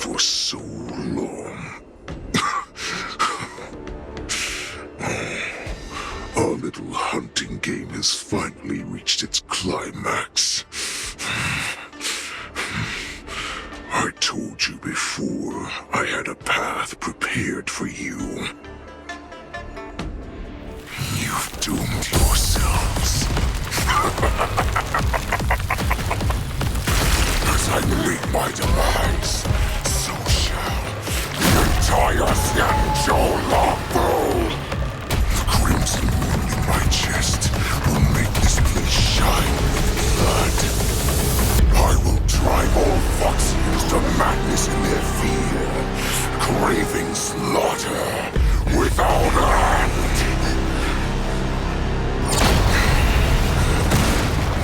for so long. Our little hunting game has finally reached its climax. I told you before, I had a path prepared for you. You've doomed yourselves. As I meet my demise, so shall the entire Xiao longbow. The crimson wound in my chest will make this place shine with blood. I will drive all Foxians to madness in their fear, craving slaughter without end.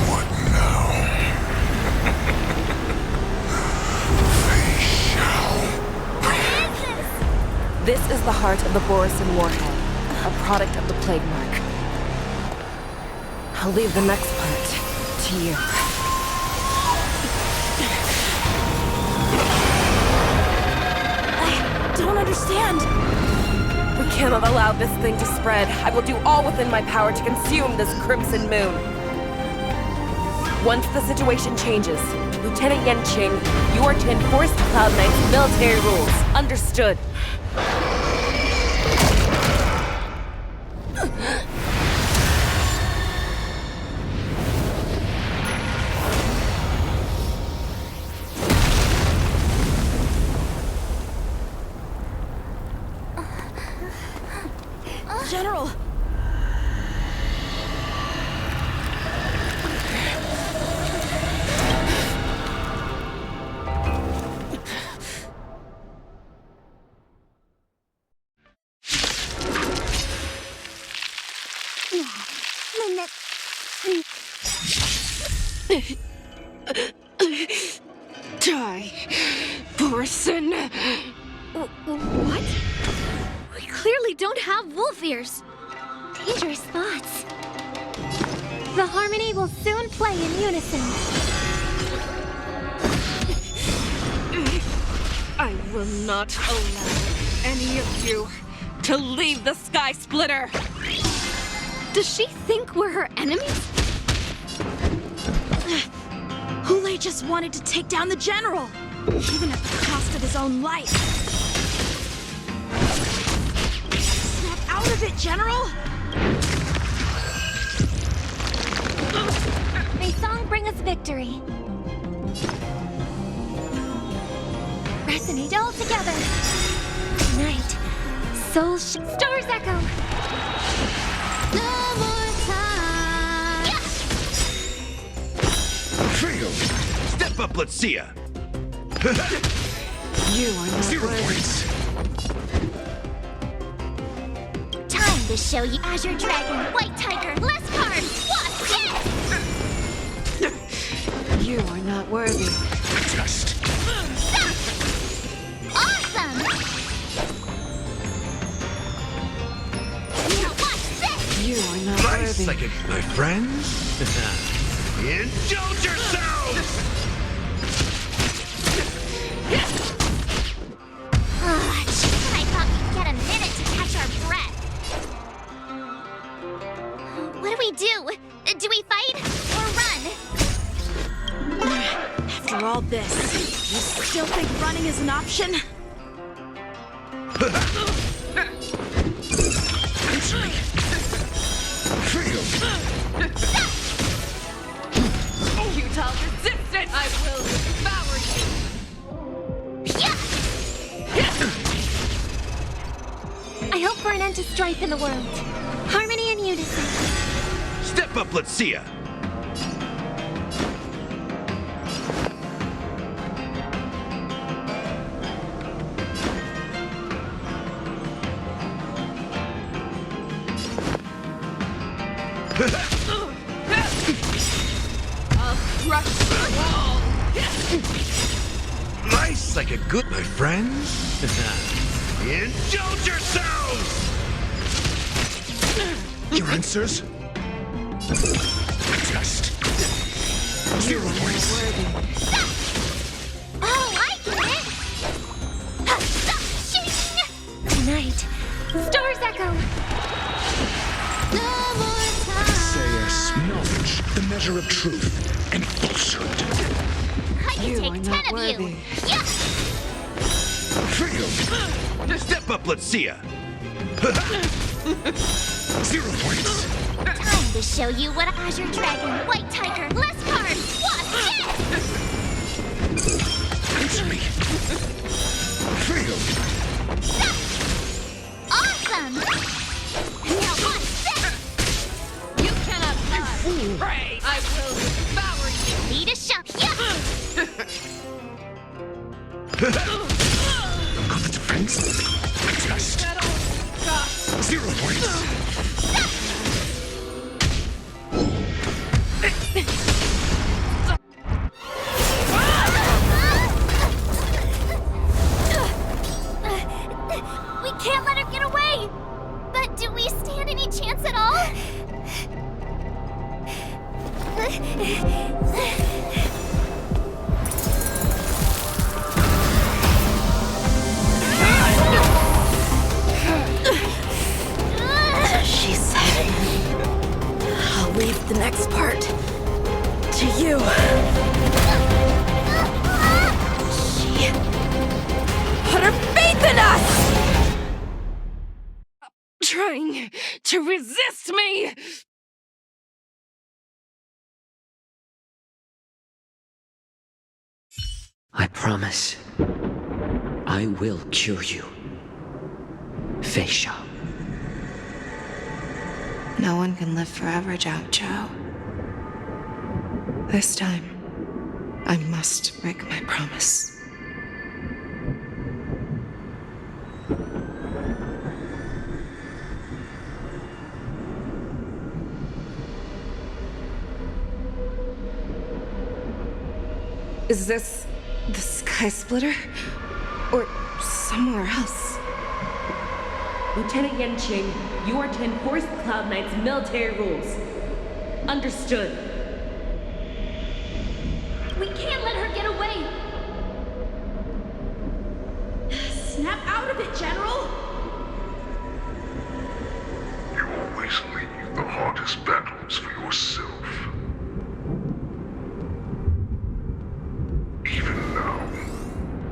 What now? They shall. This is the heart of the Borisin warhead, a product of the plague mark. I'll leave the next part to you. I don't understand. We cannot allow this thing to spread. I will do all within my power to consume this crimson moon. Once the situation changes, Lieutenant Qing, you are to enforce the Cloud Knight's military rules. Understood. General! Die, Borisin! What? We clearly don't have wolf ears. Dangerous thoughts. The harmony will soon play in unison. I will not allow any of you to leave the Sky Splitter! Does she think we're her enemies? Hoolay just wanted to take down the general, even at the cost of his own life. Snap out of it, General! May song bring us victory. Resonate all together. Tonight, stars echo. No more time. Yeah. Trio, step up, let's see ya. You are not 0 worthy. points. Time to show you Azure Dragon, White Tiger, less cards, Wasp, yes! You are not worthy. Just. Awesome! Now watch this! You are not Nice, worthy. like it, my friends. Indulge yourselves! I thought we'd get a minute to catch our breath. What do we do? Do we fight or run? After all this, you still think running is an option? Trio, Futile resistance! I will devour you! I hope for an end to strife in the world. Harmony and unison. step up, let's see ya. I'll crush the wall! Nice, like a good, my friends. Indulge yourselves! Your answers? Just. You are not worthy. Oh, I get it! the measure of truth and falsehood. I can You are take not 10 of worthy. you. Yeah. Failed. Just step up, let's see ya. 0 points. Time to show you what Azure Dragon, White Tiger, less cards, Wasp, Answer me. Failed. Awesome! Now watch this! You cannot pass! Pray! I will devour you! Need a shot. Yeah! On the defense. Test. Metal! God! 0 points. We can't let her get away! But do we stand any chance at all? She said, I'll leave the next part to you. She put her faith in us! Trying to resist me! I promise. I will cure you. Xiao. No one can live forever, Xiao. This time, I must break my promise. Is this the Sky Splitter? Or somewhere else? Lieutenant Yan Qing, you are to enforce the Cloud Knight's military rules. Understood. We can't let her get away! Snap out of it, General! You always leave the hardest battles for yourself. Even now,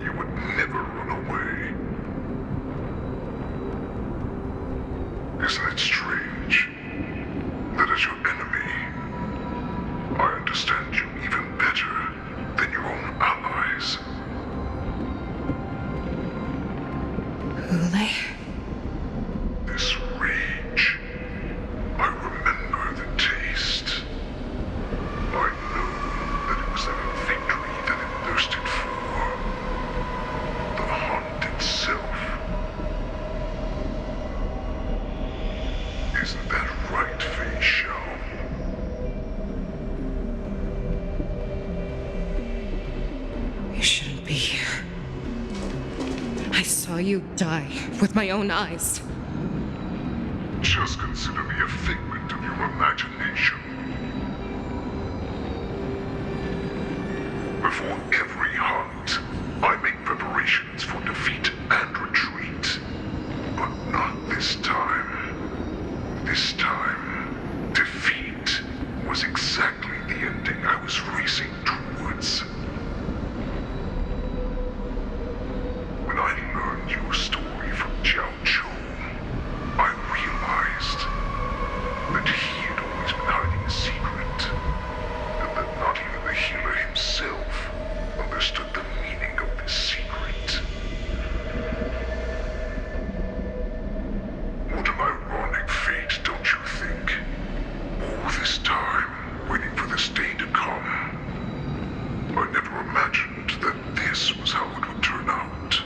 you would never run away. Isn't it strange that as your enemy, I understand you even better than your own allies? Hoolay? This rage, I remember the taste. I know that it was that victory that it thirsted for. The hunt itself. Isn't that right, Xiao? You shouldn't be here. I saw you die with my own eyes. Just consider me a figment of your imagination. Before every hunt, I make preparations for defeat and retreat. But not this time. This time, defeat was exactly the ending I was racing towards. When I learned your story from Xiao Zhou, I realized that he had always been hiding a secret, and that not even the healer himself understood the meaning of this secret. What an ironic fate, don't you think? All this time, waiting for this day to come. I never imagined that this was how it would turn out.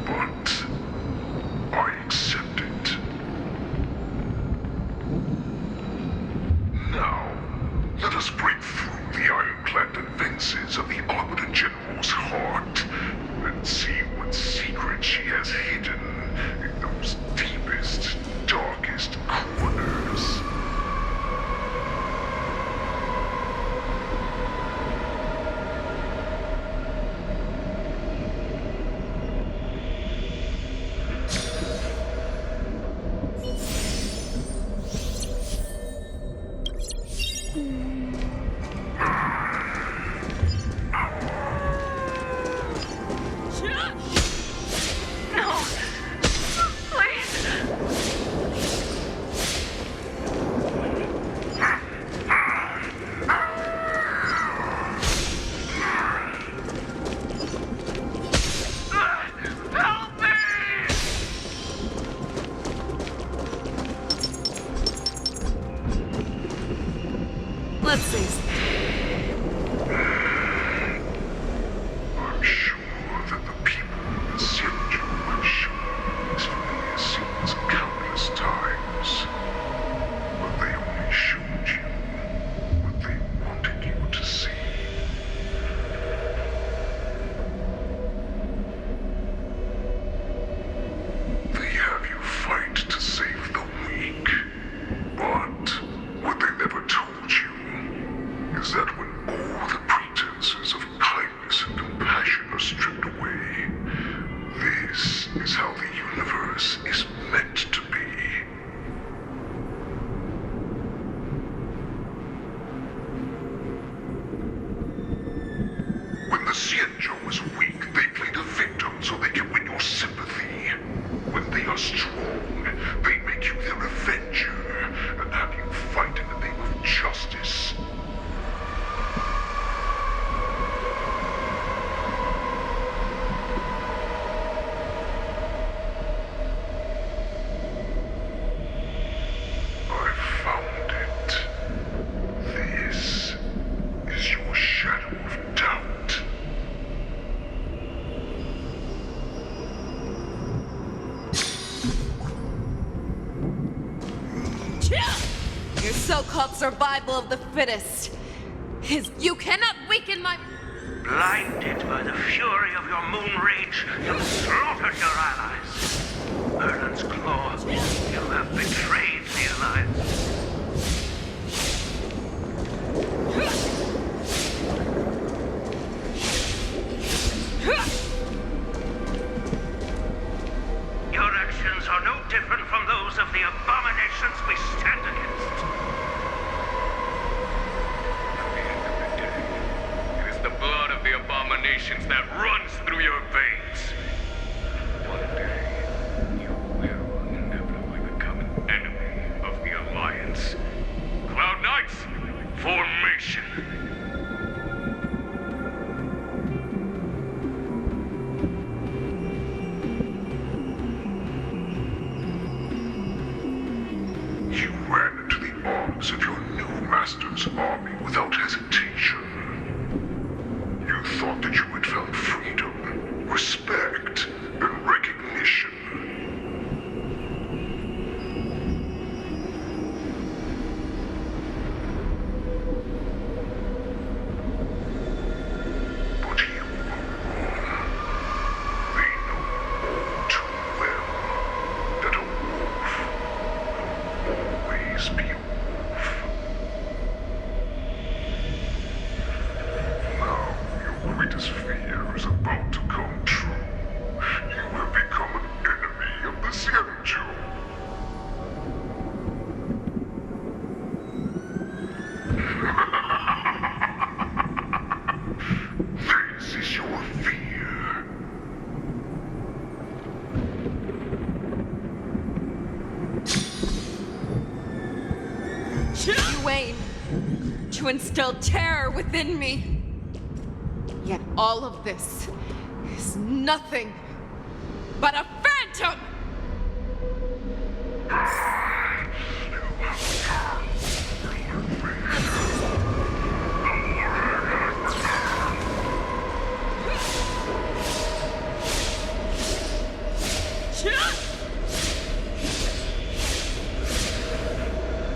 But I accept it. Now, let us break through the ironclad defenses of the Arbiter General's heart and see what secret she has hidden in those deepest, darkest corners. Let's see. I'm sure that the people in the Xiao have shown these familiar scenes countless times. But they only showed you what they wanted you to see. They have you fight to save the weak. But what they never told you is that when all the pretenses of kindness and compassion are stripped away, this is how the universe is meant to be. When the Xiao is weak, they play the victim so they can win your sympathy. When they are strong, they make you their avenger and have you fight in the name of justice. I found it. This is your shadow of doubt. Your so-called survival of the fittest is... You cannot weaken my... Blinded by the fury of your moon rage, you slaughtered your allies. Merlin's claw, you have betrayed the alliance. Your actions are no different from those of the abominations we stand against. At the end of the day, it is the blood of the abominations that runs through your veins. One day, you will inevitably become an enemy of the Alliance. Cloud Knights, formation! You ran into the arms of your new master's army without hesitation. You thought that you had found freedom, respect, and recognition. But you were wrong. They know all too well that a wolf will always be a wolf. Now your greatest fear is about to come true. You have become an enemy of the Xiao. This is your fear. You aim to instill terror within me. Yet all of this is nothing but a phantom!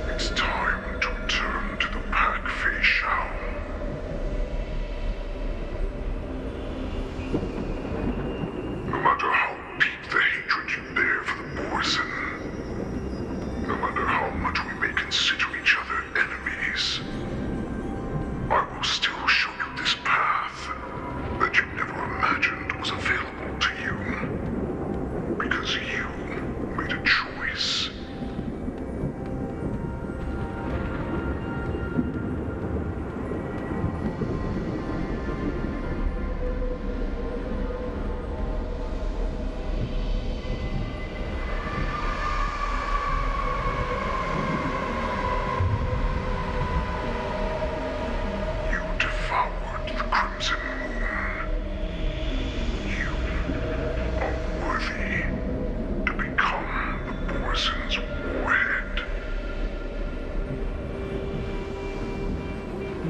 It's time to return to the pack, Xiao. No matter how deep the hatred you bear for the poison,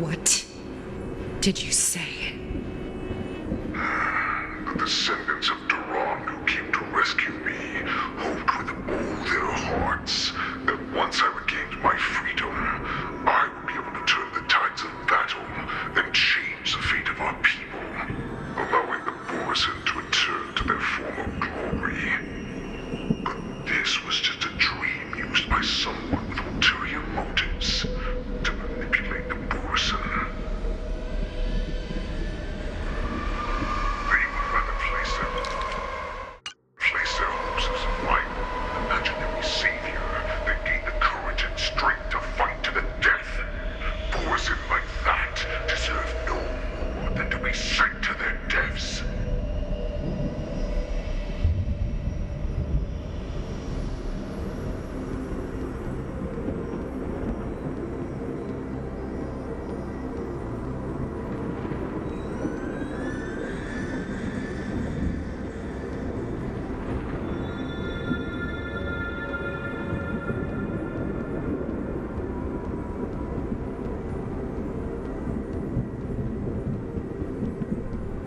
What did you say? The descendants of Duran who came to rescue me hoped with all their hearts that once I regained my freedom, I would be able to turn the tides of battle and change the fate of our people, allowing the Borisin to return to their former glory. But this was just a dream used by someone with ulterior motives to manipulate the Borisin. They would rather place their hopes as my imaginary savior that gained the courage and strength to fight to the death. Borisin like that deserve no more than to be sent to their deaths.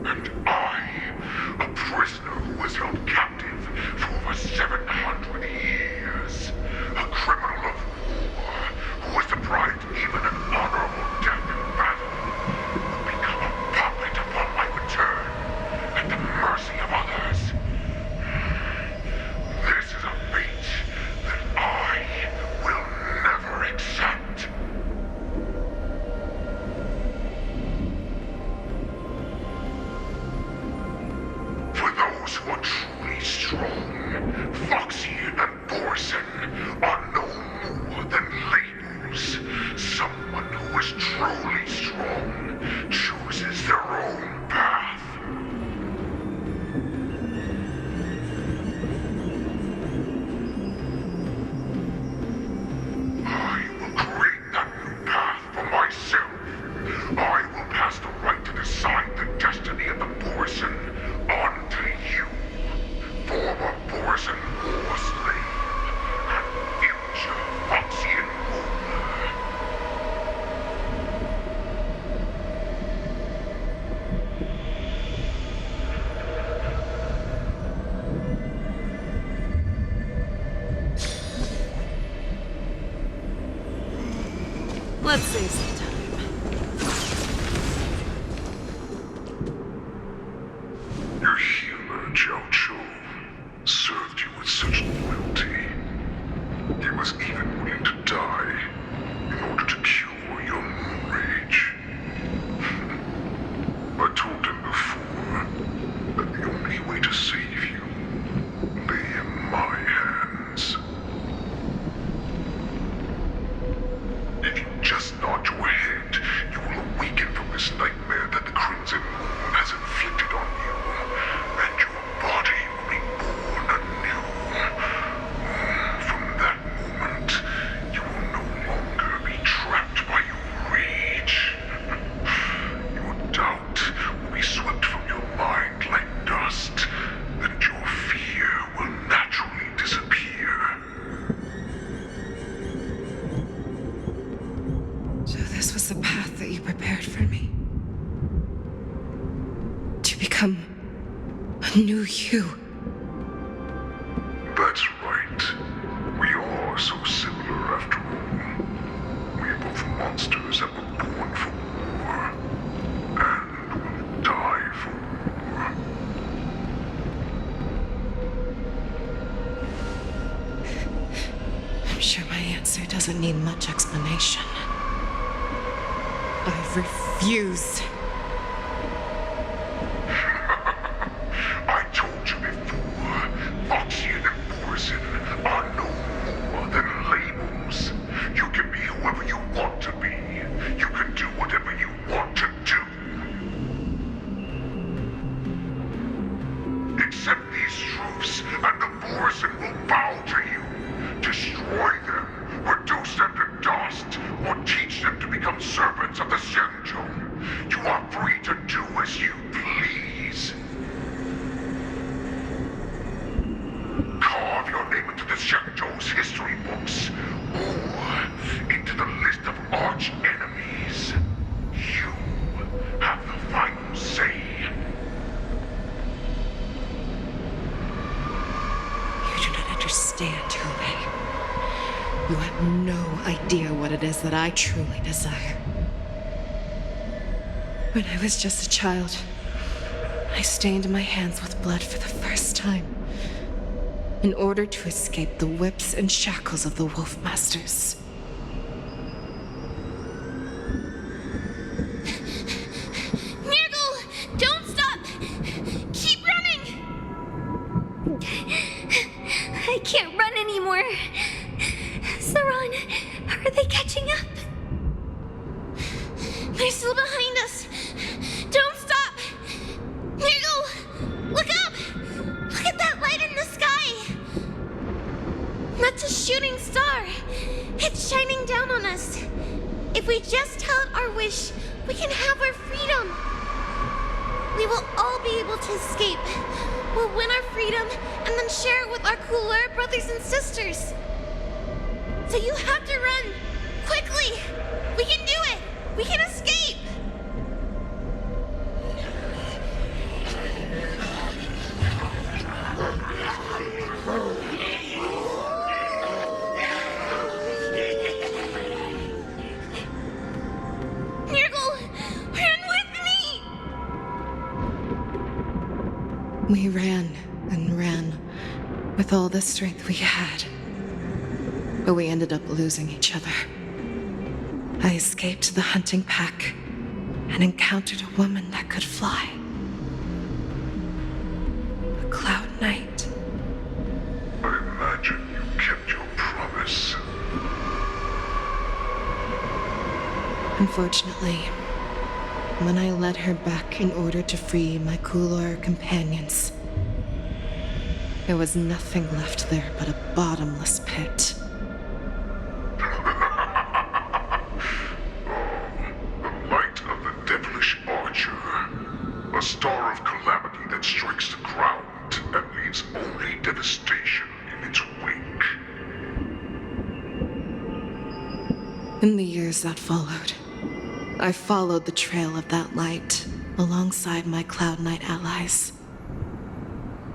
And I, a prisoner who was held captive for over 700 years, a criminal of war who was deprived even an honorable death in battle, would become a puppet upon my return, at the mercy of others. This is a fate that I will never accept. For those who are truly strong, Foxian and Borisin are no more than labels. Someone who is truly strong chooses their own path. I will create that new path for myself. I will pass the right to decide the destiny of the Borisin on to you, former Borisin war slave and future Foxian ruler. Let's save some time. Your healer, Xiao served you with such loyalty. He was even willing to die in order to cure your moon rage. I told him before that the only way to save you lay in my hands. If you just nod your head, you will awaken from this nightmare that the Crimson Moon has inflicted on you, and your body will be born anew. From that moment, you will no longer be trapped by your rage. Your doubt will be swept from your mind like dust, and your fear will naturally disappear. So this was the path that you prepared for me? To become a new you? That's right. We are so similar after all. We are both monsters that were born for war, and will die for war. I'm sure my answer doesn't need much explanation. I refuse. I told you before, Foxian and Borisin are no more than labels. You can be whoever you want to be. You can do whatever you want to do. Accept these truths, and the Borisin will bow to you. Destroy them, reduce them to dust, or teach them to become servants of the Xiao. You are free to do as you please. Carve your name into the Xiao's history books, or into the list of things that I truly desire. When I was just a child, I stained my hands with blood for the first time in order to escape the whips and shackles of the Wolf Masters. Don't stop! Keep running! I can't run anymore. Saran, are they catching up? They're still behind us. Don't stop! Niggle! Look up! Look at that light in the sky! That's a shooting star. It's shining down on us. If we just tell it our wish, we can have our freedom. We will all be able to escape. We'll win our freedom and then share it with our cooler brothers and sisters. So you have to run. Quickly! We can do it! We can escape! We ran and ran with all the strength we had, but we ended up losing each other. I escaped the hunting pack and encountered a woman that could fly. A Cloud Knight. I imagine you kept your promise. Unfortunately, when I led her back in order to free my Kulor companions, there was nothing left there but a bottomless pit. The light of the devilish archer. A star of calamity that strikes the ground and leaves only devastation in its wake. In the years that followed, I followed the trail of that light alongside my Cloud Knight allies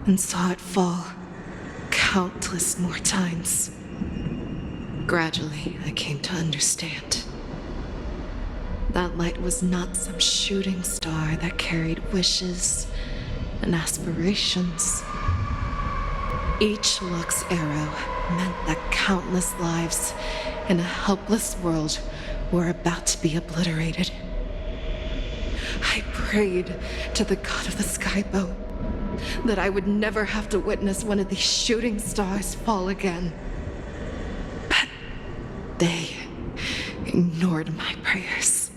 and saw it fall countless more times. Gradually, I came to understand. That light was not some shooting star that carried wishes and aspirations. Each Luck's arrow meant that countless lives in a helpless world were about to be obliterated. I prayed to the god of the skybow that I would never have to witness one of these shooting stars fall again. But they ignored my prayers.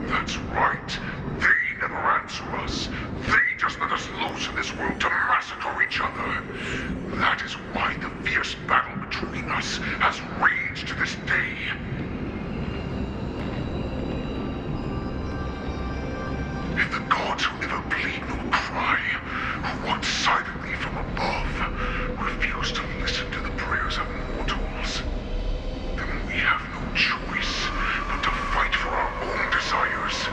That's right. They never answer us. They just let us loose in this world to massacre each other. That is why the fierce battle between us has raged to this day. If the gods who never plead nor cry, who watch silently from above, refuse to listen to the prayers of mortals, then we have no choice but to fight for our own desires.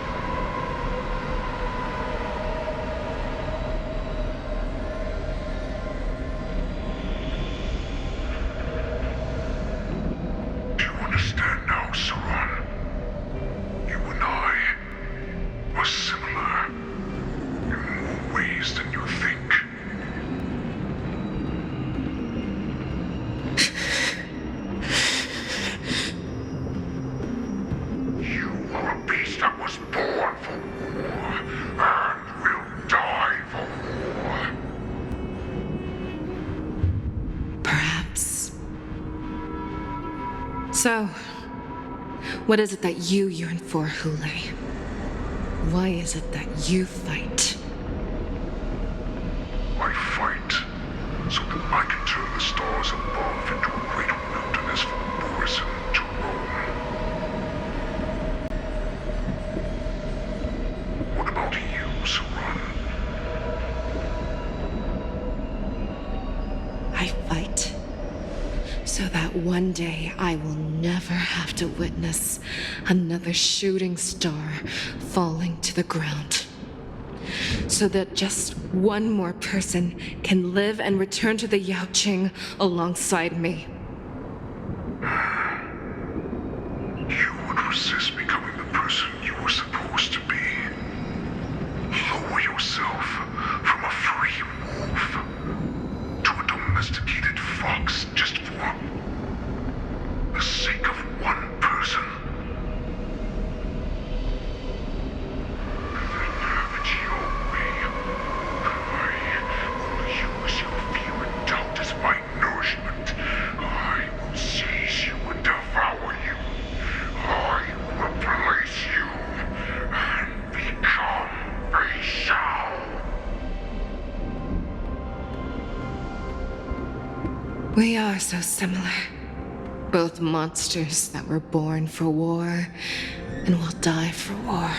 Do you understand now, Saran? You and I are similar in more ways than you think. You are a beast that was born for war and will die for war. Perhaps. So, what is it that you yearn for, Hoolay? Why is it that you fight? I fight so that I can turn the stars above into a great wilderness for Morrison to roam. What about you, Saran? I fight so that one day I will never have to witness another shooting star falling to the ground. So that just one more person can live and return to the Qing alongside me. You would resist becoming the person you were supposed to be. Lower yourself from a free wolf to a domesticated fox just for the sake of one person. Then have it your way. I will use your fear and doubt as my nourishment. I will seize you and devour you. I will replace you and become a Xiao. We are so similar. Both monsters that were born for war and will die for war.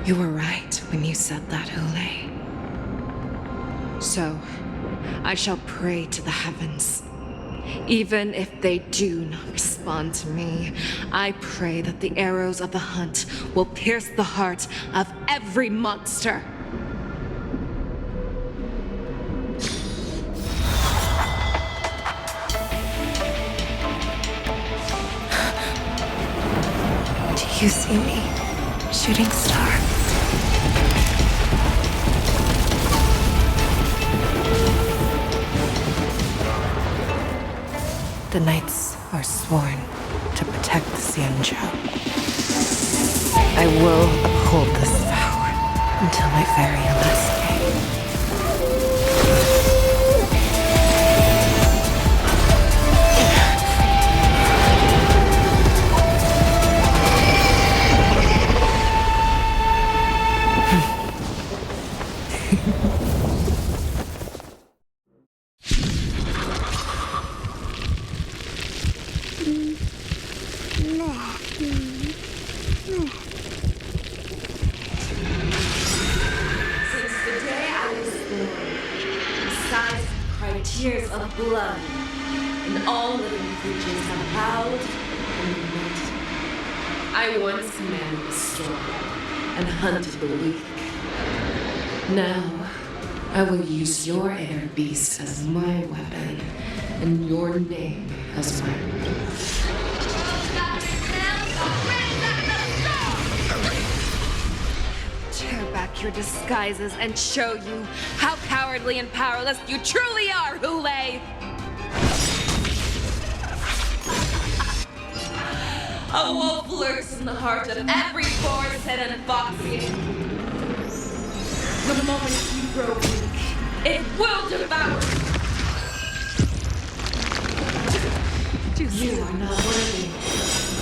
You were right when you said that, Hoolay. So, I shall pray to the heavens. Even if they do not respond to me, I pray that the arrows of the hunt will pierce the heart of every monster. Do you see me, shooting star? The knights are sworn to protect the Xiao. I will uphold this vow until my very last day. Since the day I was born, the size cried tears of blood, and all living creatures have howled and lamented. I once commanded the storm and hunted the weak. Now, I will use your air beast as my weapon, and your name as my Tear back your disguises and show you how cowardly and powerless you truly are, Hoolay! A wolf lurks in the heart of every boar's-head and foxy. The moment you grow weak, it will devour you. You are not worthy.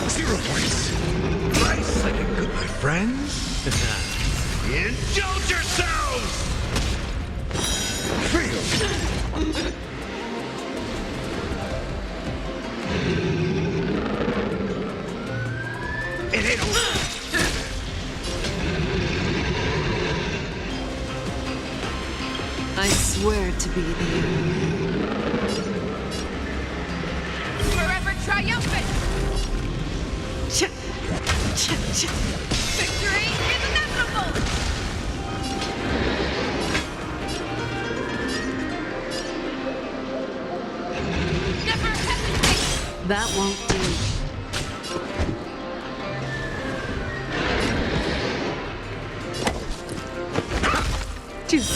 0 points. Nice, like a good, my friends. Indulge yourselves! It ain't over. I swear to be the Forever triumphant! Victory is inevitable! Never hesitate! That won't do. Juice.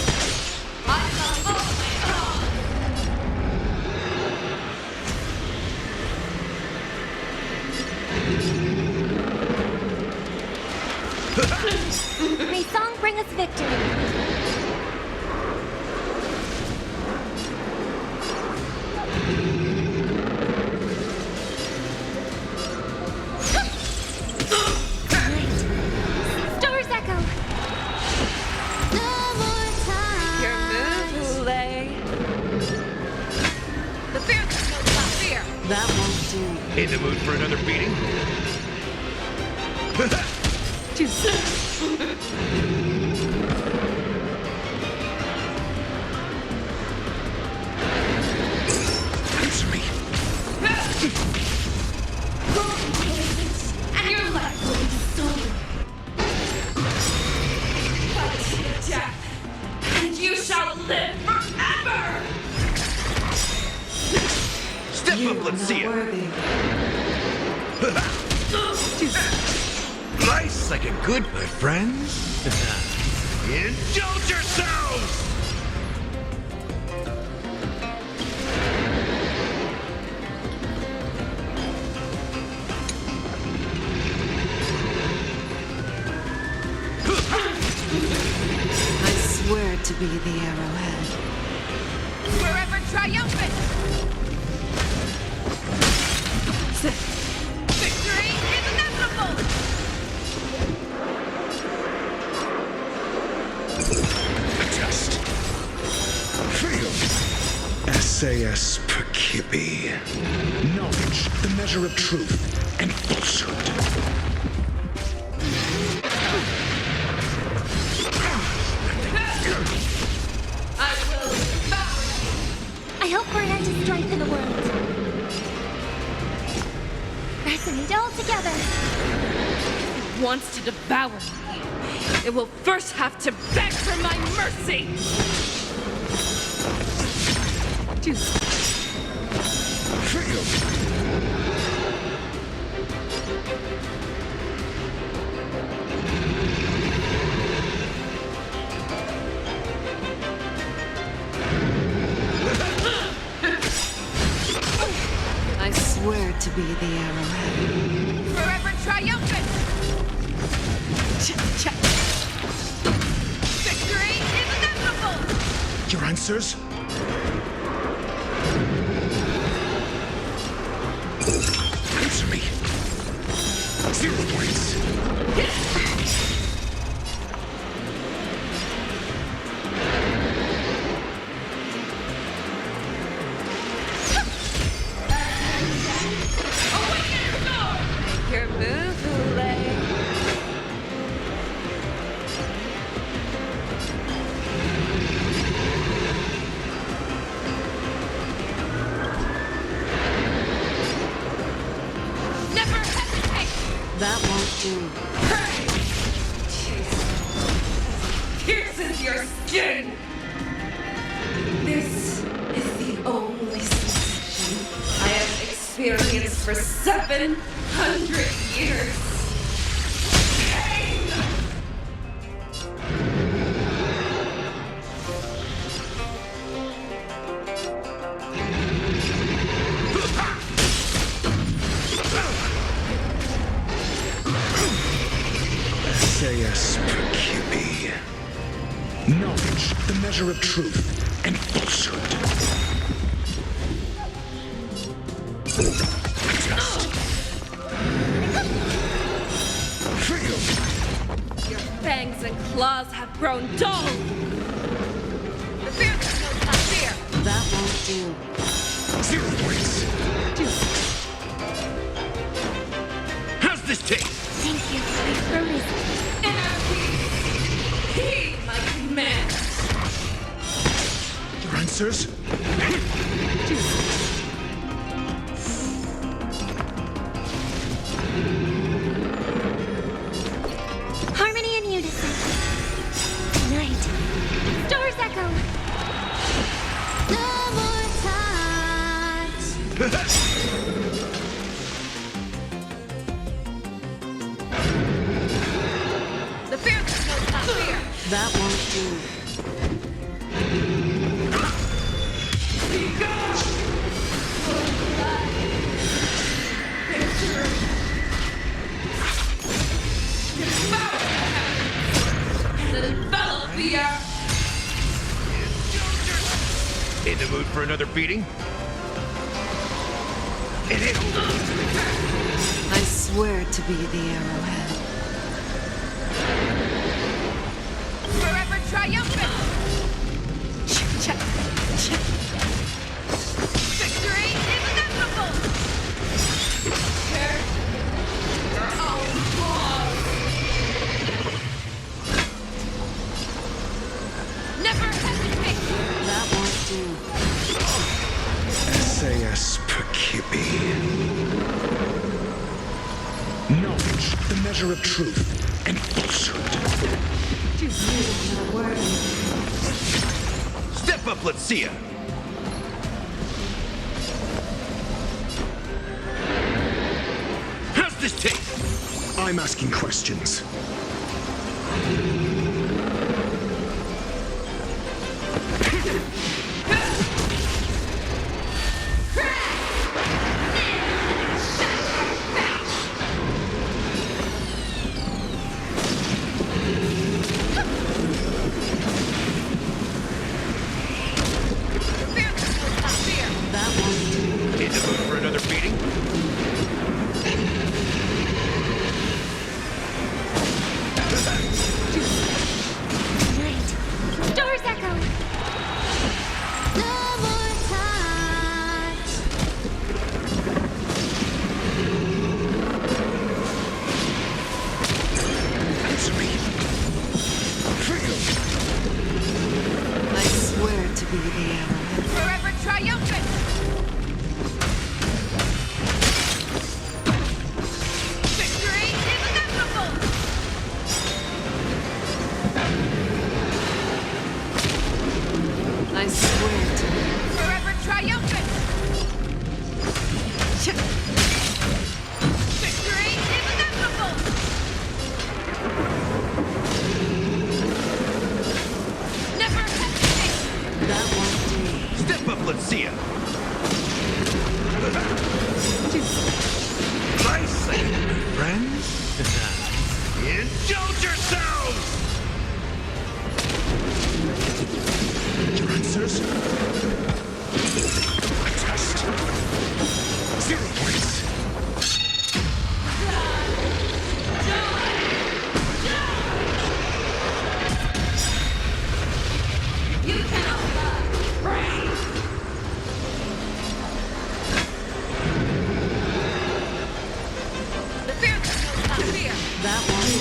May song bring us victory. Stars echo. No more time. Your move, Hoolay. The fear that knows not fear! That won't do. In the mood for another beating? Juice. Answer me. And your life will be stolen! Fight to death, and you shall live forever! Stay Step up, let's see it. Worthy. Nice like a good, my friends. Indulge yourselves! I swear to be the arrowhead. Forever triumphant! Victory is inevitable! The test. Failed. SAS Perkibi. Knowledge, the measure of truth and falsehood. I hope we're not to strengthen the world. Resonate all together. If it wants to devour me, it will first have to beg for my mercy! Failed. I swear to be the arrowhead. Forever triumphant! Victory is inevitable! Your answers? Answer me. 0 points. Your move, Hoolay. Never hesitate! That won't do. Pierces your skin! This is the only sensation I have experienced for 700 years. Pain! SAS Perkibi. Knowledge, the measure of truth and falsehood. Test. Failed. Your fangs and claws have grown dull! The fear that knows not fear! That won't do. 0 points. How's this taste? Thank you. My throat is... Anarchy! Heed my command! Your answers? Harmony and unison. Tonight. Stars echo. No more times. The fear that knows not fear! That won't do. That envelop the earth! In the mood for another beating? It is. I swear to be the arrowhead. Forever triumphant! Victory is inevitable! Share your own claws! Never hesitate! That won't do. SAS Perkibi. Knowledge, the measure of truth and falsehood. Step up, let's see ya. this take? I'm asking questions. In the mood for another beating? Stars echo. No more touch. Answer me. Feel. I swear to be the arrowhead. Forever triumphant! Victory is inevitable! I swear to be. Forever triumphant! Victory is inevitable! Never hesitate! That won't do. Step up, let's see ya! Nice second, my friends! Indulge yourselves! Your answers? A test. 0 points. You cannot love, pray! The fearless knows not fear! That won't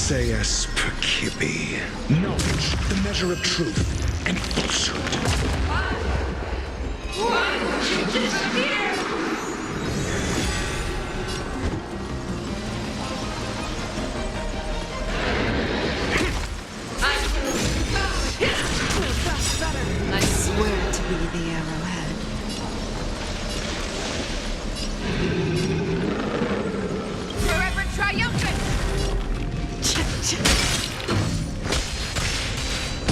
SAS per Kibbe. Knowledge, the measure of truth and falsehood. Why would you disappear? I swear to be the arrowhead. Forever triumphant!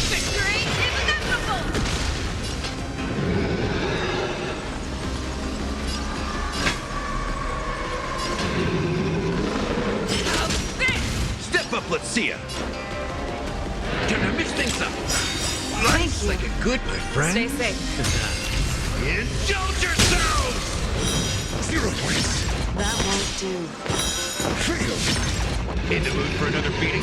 Victory is inevitable! How's this? Step up, let's see ya! Gonna mix things up! Life's like a good, my friend. Stay safe. Indulge yourselves! 0 points. That won't do. Feel. In the mood for another beating?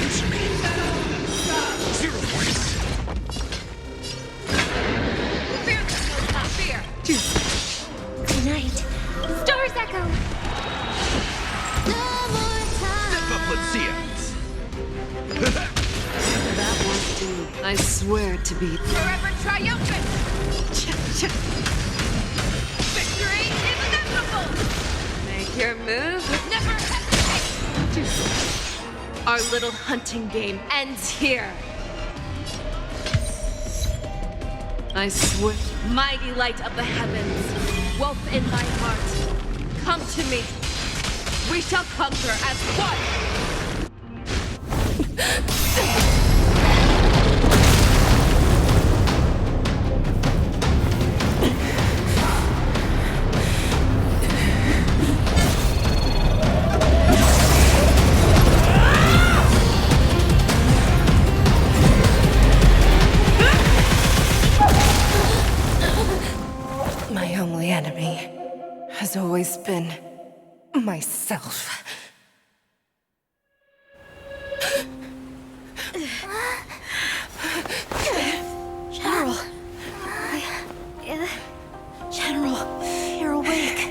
Answer me. 0 points. The fearless knows not fear! Tonight. Stars echo. No more Step up, let's see ya! That won't do. I swear to be. Forever triumphant! Victory is inevitable! Make your move. Never hesitate! Our little hunting game ends here. I swear. Mighty light of the heavens, wolf in my heart, come to me. We shall conquer as one. My only enemy has always been myself. General. General, you're awake.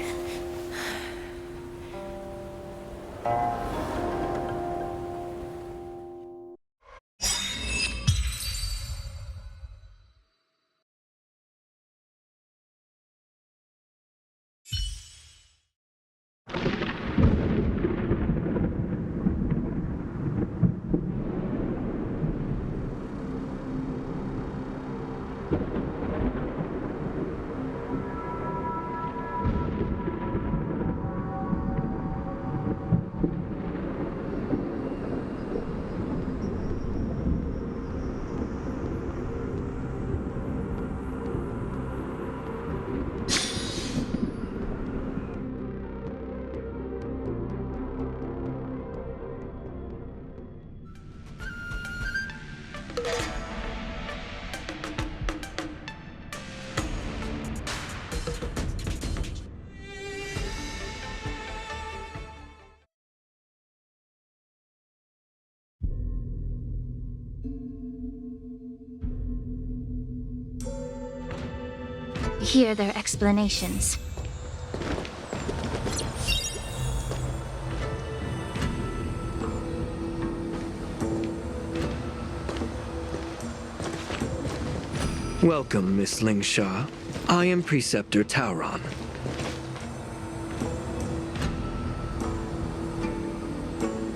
Hear their explanations. Welcome, Miss Ling Xia. I am Preceptor Ruan.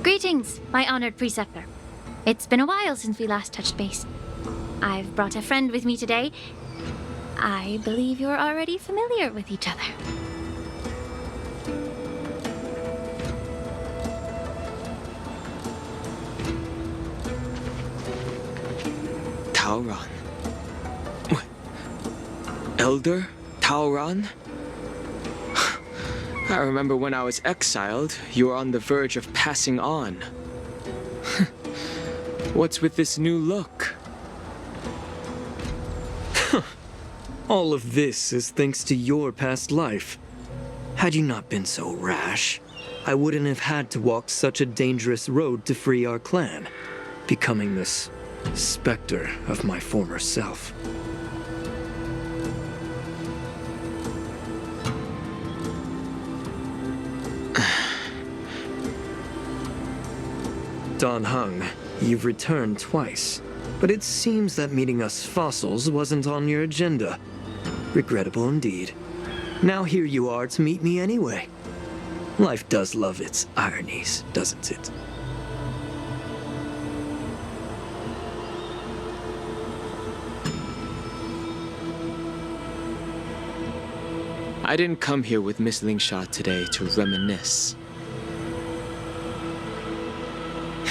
Greetings, my honored Preceptor. It's been a while since we last touched base. I've brought a friend with me today. I believe you're already familiar with each other. Ruan. Elder Ruan? I remember when I was exiled, you were on the verge of passing on. What's with this new look? All of this is thanks to your past life. Had you not been so rash, I wouldn't have had to walk such a dangerous road to free our clan, becoming this specter of my former self. Dan Heng, you've returned twice, but it seems that meeting us fossils wasn't on your agenda. Regrettable indeed. Now here you are to meet me anyway. Life does love its ironies, doesn't it? I didn't come here with Miss Ling Xia today to reminisce.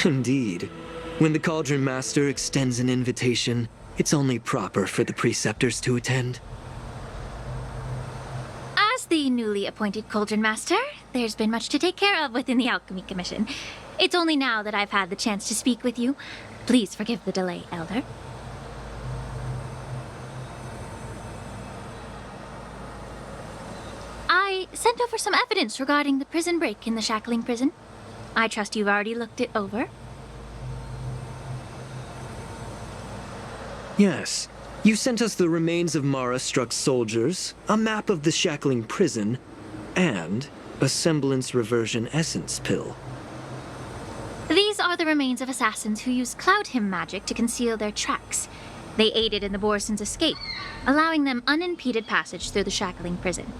Indeed. When the Cauldron Master extends an invitation, it's only proper for the Preceptors to attend. As the newly appointed Cauldron Master, there's been much to take care of within the Alchemy Commission. It's only now that I've had the chance to speak with you. Please forgive the delay, Elder. I sent over some evidence regarding the prison break in the Shackling prison. I trust you've already looked it over. Yes. You sent us the remains of Mara-struck soldiers, a map of the Shackling prison, and a semblance reversion essence pill. These are the remains of assassins who used Cloud Hymn magic to conceal their tracks. They aided in the Borson's escape, allowing them unimpeded passage through the Shackling prison.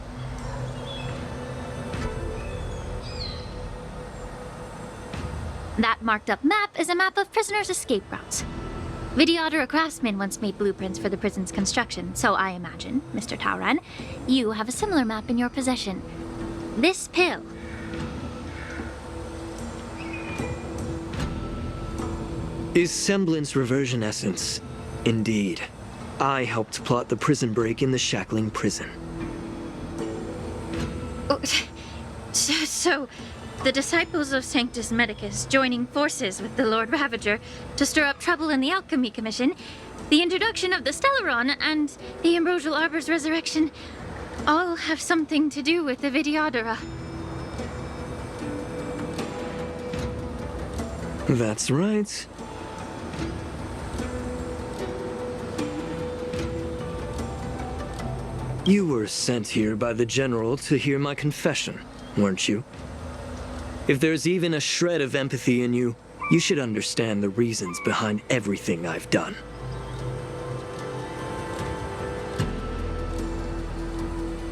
That marked-up map is a map of prisoners' escape routes. Vidyadhara craftsmen once made blueprints for the prison's construction, so I imagine, Mr. Ruan, you have a similar map in your possession. This pill. Is semblance reversion essence. Indeed. I helped plot the prison break in the Shackling prison. Oh, so, the disciples of Sanctus Medicus joining forces with the Lord Ravager to stir up trouble in the Alchemy Commission, the introduction of the Stellaron, and the Ambrosial Arbor's resurrection all have something to do with the Vidyadhara. That's right. You were sent here by the General to hear my confession, weren't you? If there's even a shred of empathy in you, you should understand the reasons behind everything I've done.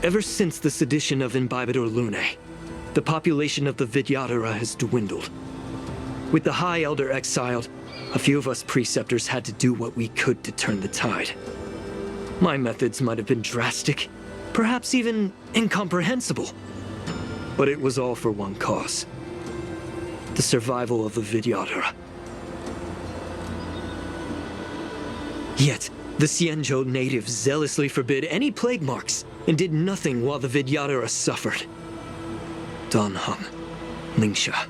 Ever since the sedition of Imbibador Lunae, the population of the Vidyadhara has dwindled. With the High Elder exiled, a few of us Preceptors had to do what we could to turn the tide. My methods might have been drastic, perhaps even incomprehensible. But it was all for one cause. The survival of the Vidyadhara. Yet, the Xianzhou natives zealously forbid any plague marks and did nothing while the Vidyadhara suffered. Dan Heng, Ling Xia,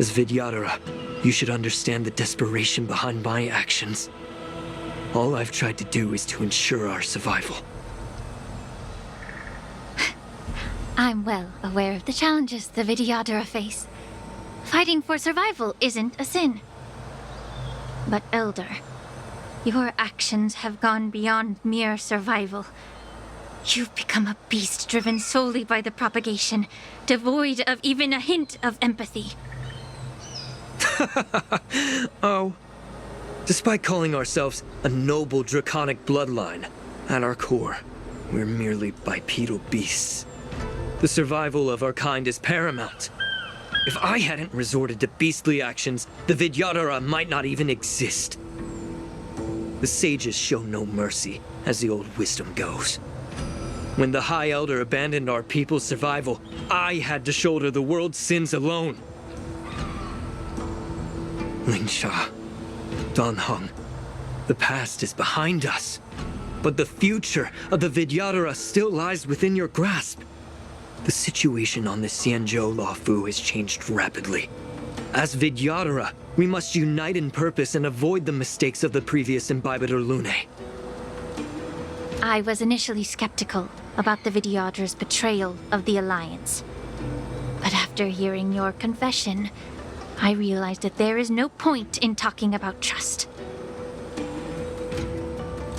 as Vidyadhara, you should understand the desperation behind my actions. All I've tried to do is to ensure our survival. I'm well aware of the challenges the Vidyadhara face. Fighting for survival isn't a sin. But Elder, your actions have gone beyond mere survival. You've become a beast driven solely by the propagation, devoid of even a hint of empathy. Oh. Despite calling ourselves a noble draconic bloodline, at our core, we're merely bipedal beasts. The survival of our kind is paramount. If I hadn't resorted to beastly actions, the Vidyadhara might not even exist. The sages show no mercy, as the old wisdom goes. When the High Elder abandoned our people's survival, I had to shoulder the world's sins alone. Ling Sha, Dan Heng, the past is behind us, but the future of the Vidyadhara still lies within your grasp. The situation on the Xianzhou Luofu has changed rapidly. As Vidyadhara, we must unite in purpose and avoid the mistakes of the previous Imbibitor Lunae. I was initially skeptical about the Vidyadhara's betrayal of the Alliance. But after hearing your confession, I realized that there is no point in talking about trust.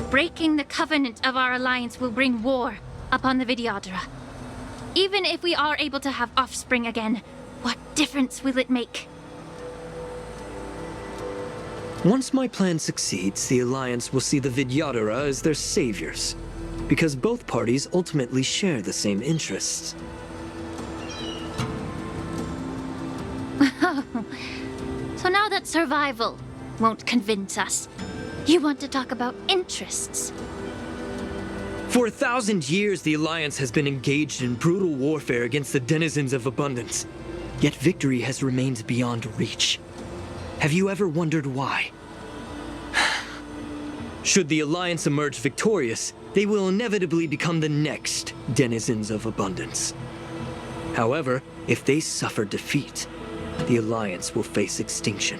Breaking the covenant of our alliance will bring war upon the Vidyadhara. Even if we are able to have offspring again, what difference will it make? Once my plan succeeds, the Alliance will see the Vidyadhara as their saviors, because both parties ultimately share the same interests. So now that survival won't convince us, you want to talk about interests? For 1,000 years, the Alliance has been engaged in brutal warfare against the denizens of abundance. Yet victory has remained beyond reach. Have you ever wondered why? Should the Alliance emerge victorious, they will inevitably become the next denizens of abundance. However, if they suffer defeat, the Alliance will face extinction.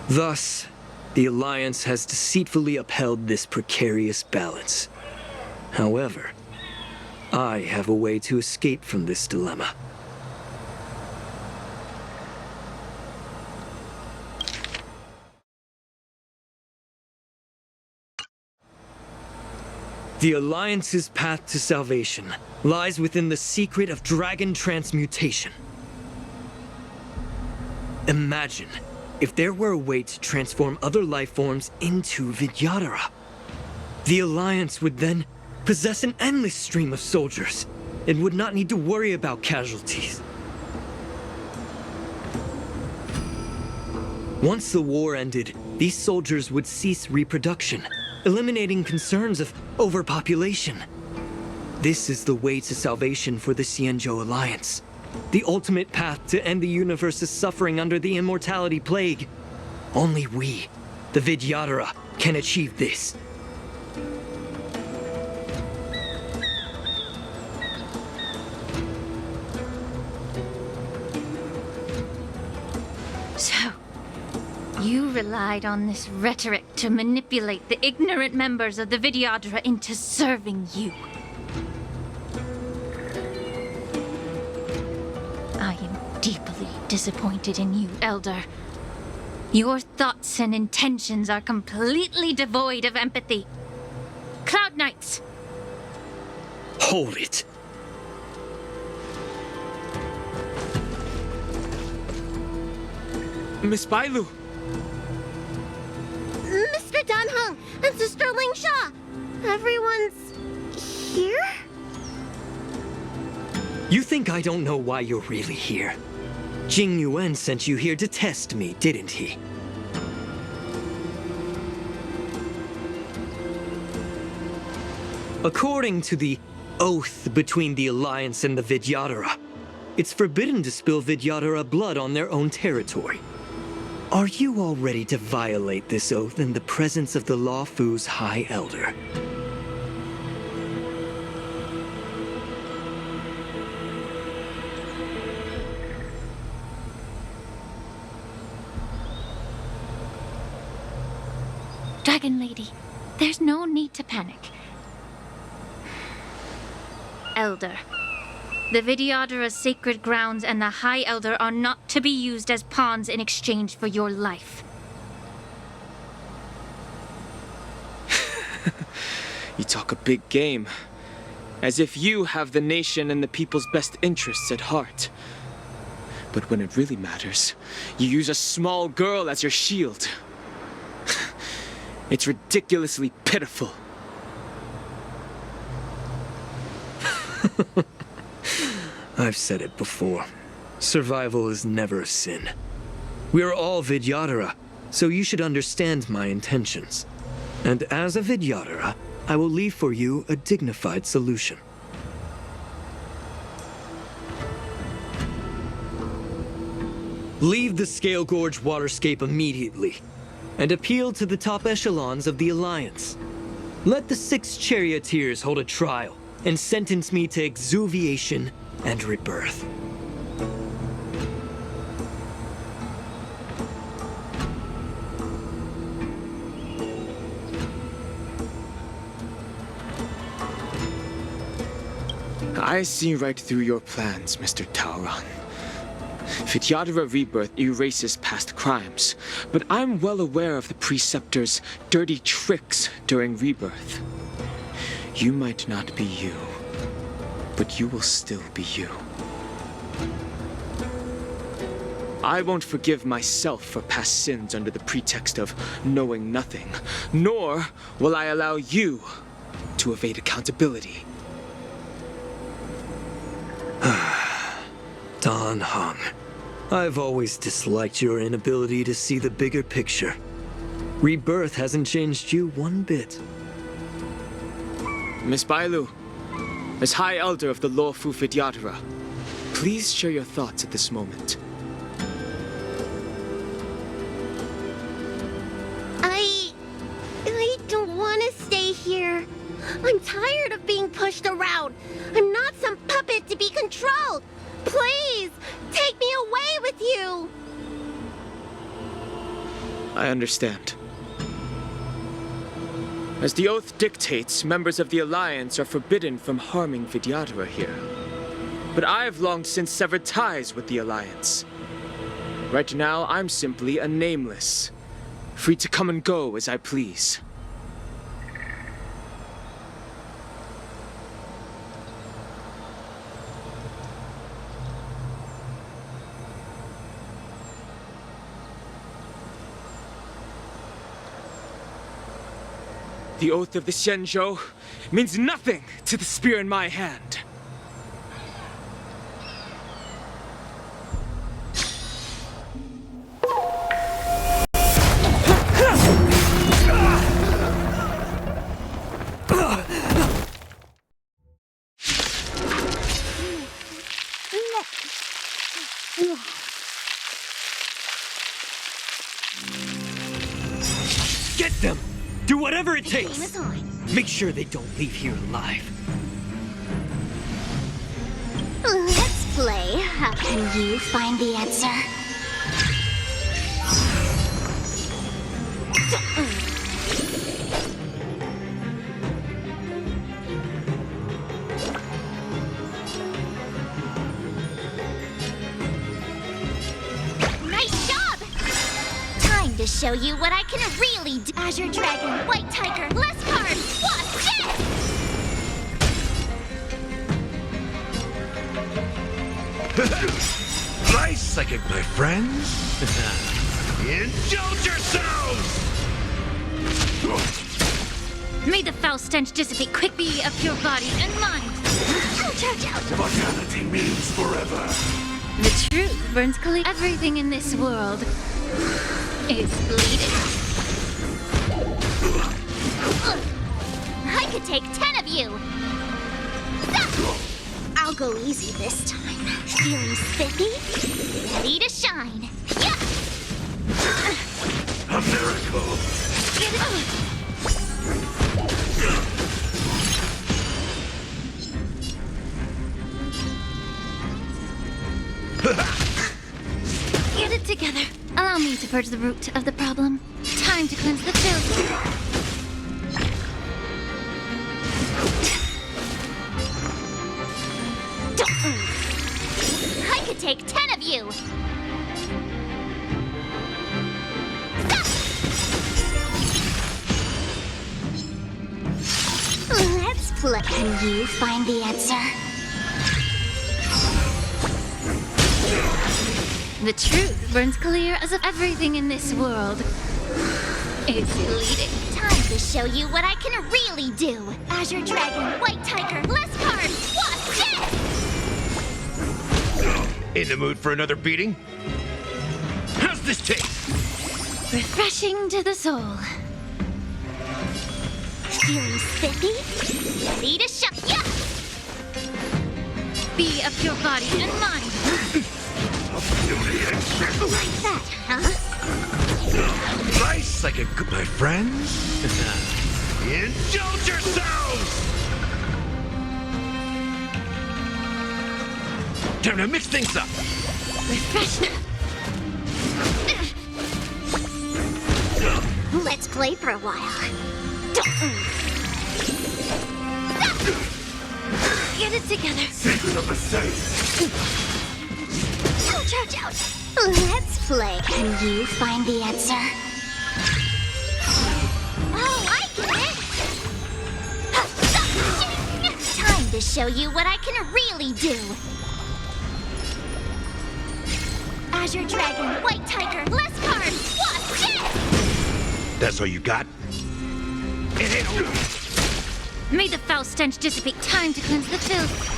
Thus, the Alliance has deceitfully upheld this precarious balance. However, I have a way to escape from this dilemma. The Alliance's path to salvation lies within the secret of dragon transmutation. Imagine if there were a way to transform other life forms into Vidyadhara. The Alliance would then possess an endless stream of soldiers and would not need to worry about casualties. Once the war ended, these soldiers would cease reproduction, eliminating concerns of overpopulation. This is the way to salvation for the Xianzhou Alliance. The ultimate path to end the universe's suffering under the immortality plague. Only we, the Vidyadhara, can achieve this. So, you relied on this rhetoric to manipulate the ignorant members of the Vidyadhara into serving you. I am deeply disappointed in you, Elder. Your thoughts and intentions are completely devoid of empathy. Cloud Knights! Hold it. Miss Bailu! Mr. Dan Heng and Sister Ling Sha! Everyone's here? You think I don't know why you're really here? Jing Yuan sent you here to test me, didn't he? According to the oath between the Alliance and the Vidyadhara, it's forbidden to spill Vidyadhara blood on their own territory. Are you all ready to violate this oath in the presence of the Law Fu's High Elder? Dragon Lady, there's no need to panic. Elder. The Vidyadhara's sacred grounds and the High Elder are not to be used as pawns in exchange for your life. You talk a big game. As if you have the nation and the people's best interests at heart. But when it really matters, you use a small girl as your shield. It's ridiculously pitiful. I've said it before. Survival is never a sin. We are all Vidyadhara, so you should understand my intentions. And as a Vidyadhara, I will leave for you a dignified solution. Leave the Scale Gorge waterscape immediately, and appeal to the top echelons of the Alliance. Let the 6 charioteers hold a trial, and sentence me to exuviation and rebirth. I see right through your plans, Mr. Tauron. Vidyadhara Rebirth erases past crimes, but I'm well aware of the Preceptor's dirty tricks during Rebirth. You might not be you, but you will still be you. I won't forgive myself for past sins under the pretext of knowing nothing, nor will I allow you to evade accountability. Dan Heng, I've always disliked your inability to see the bigger picture. Rebirth hasn't changed you one bit. Miss Bailu, as High Elder of the Law Fu Vidyadhara, please share your thoughts at this moment. I don't want to stay here. I'm tired of being pushed around. I'm not some puppet to be controlled. Please, take me away with you. I understand. As the oath dictates, members of the Alliance are forbidden from harming Vidyadhara here. But I've long since severed ties with the Alliance. Right now, I'm simply a nameless, free to come and go as I please. The oath of the Xianzhou means nothing to the spear in my hand. Get them! Do whatever it takes! Game is on. Make sure they don't leave here alive. Let's play. How can you find the answer? Nice job! Time to show you what I can really do. Azure Dragon, White Tiger, less cards. What's this? Nice second, my friends. Indulge yourselves! May the foul stench dissipate quickly of your body and mind. Mortality means forever. The truth burns clean. Everything in this world is bleeding. I could take 10 of you. I'll go easy this time. Feeling spiffy? Ready to shine. Yeah! together. Allow me to purge the root of the problem. Time to cleanse the filth. I could take 10 of you! Let's play. Can you find the answer? The truth burns clear as if everything in this world is bleeding. Time to show you what I can really do. Azure Dragon, White Tiger, less cards, Wasp, dead! In the mood for another beating? How's this taste? Refreshing to the soul. Feeling spiffy? Ready to shock ya! Be of your body and mind. Like that, huh? Nice like a good... My friends? Indulge yourselves! Time to mix things up. Refresh. Let's play for a while. Get it together. Secret of the safe. Ouch, ouch, ouch. Let's play. Can you find the answer? Oh, I get it! Time to show you what I can really do. Azure Dragon, White Tiger, less cards, Wasp, dead! That's all you got? It ain't over. May the foul stench dissipate. Time to cleanse the filth.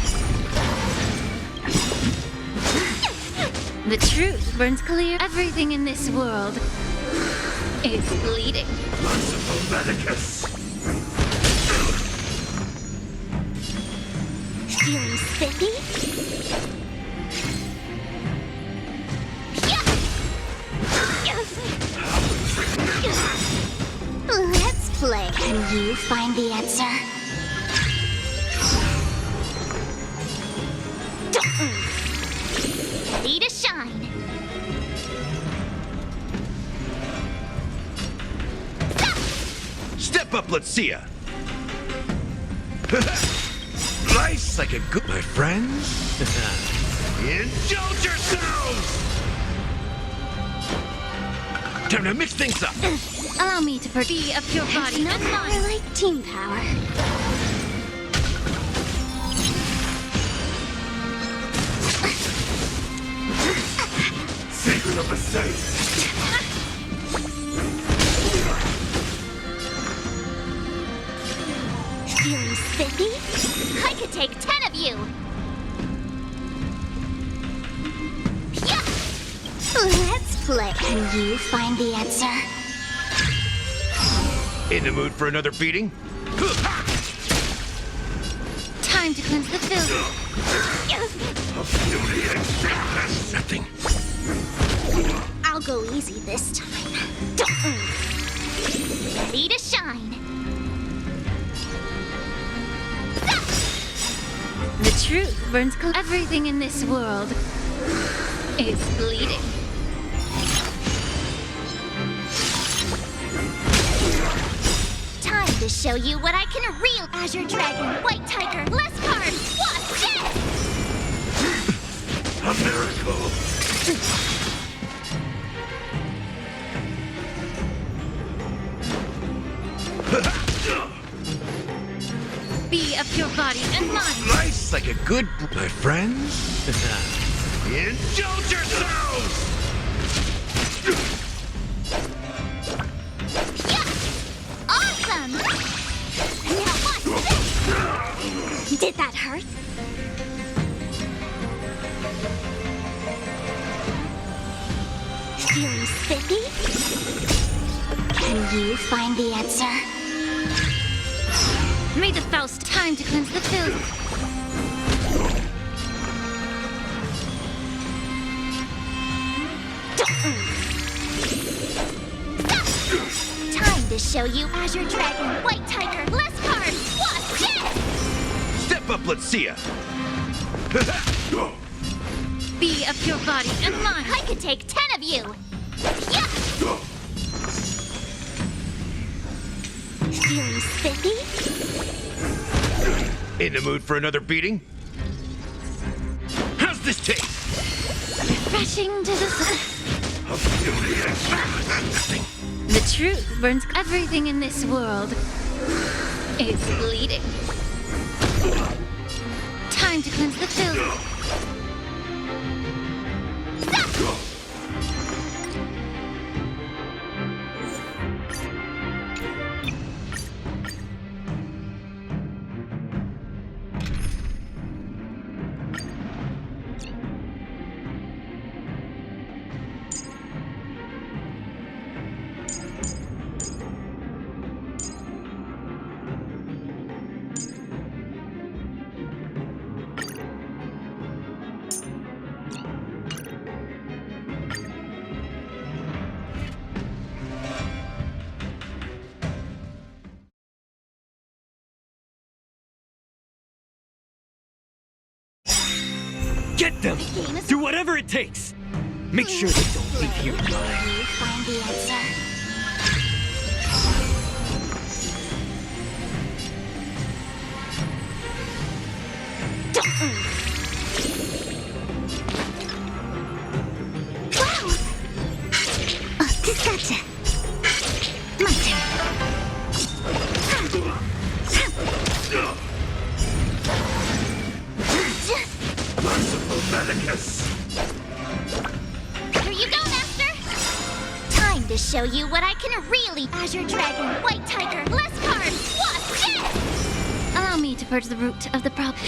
The truth burns clear. Everything in this world is bleeding. Merciful Medicus. Feeling spiffy? Let's play. Can you find the answer? Ready to shine. Step up, let's see ya. Nice like a good... My friends? Indulge yourselves! Time to mix things up. Allow me to be of your body There's and no mind. power like team power. Secret of the safe. Feeling spiffy? I could take 10 of you! Yeah! Let's play. Can you find the answer? In the mood for another beating? Time to cleanse the filth. That's nothing. I'll go easy this time. Ready to shine. The truth burns clear. Everything in this world is bleeding. Time to show you what I can real. Azure Dragon, White Tiger, less cards, Wasp, dead! A miracle. Be of your body and mind. Nice like a good... My friends? Indulge yourselves! Awesome! Now watch this! Did that hurt? Feeling spiffy? Can you find the answer? May the Faust time to cleanse the filth. Time to show you Azure Dragon, White Tiger, less cards, Wasp, dead! Step up, let's see ya. Be of your body and mind. I could take 10 of you! Yeah! Feeling spiffy? In the mood for another beating? How's this taste? Refreshing to the The truth burns. Everything in this world is bleeding. Time to cleanse the filth. Get them! Do whatever it takes! Make sure they don't leave here alive. You find the answer. Wow! Oh, this gotcha. My turn. Here you go, Master! Time to show you what I can really... Azure Dragon, White Tiger, less cards, what's this? Allow me to purge the root of the problem.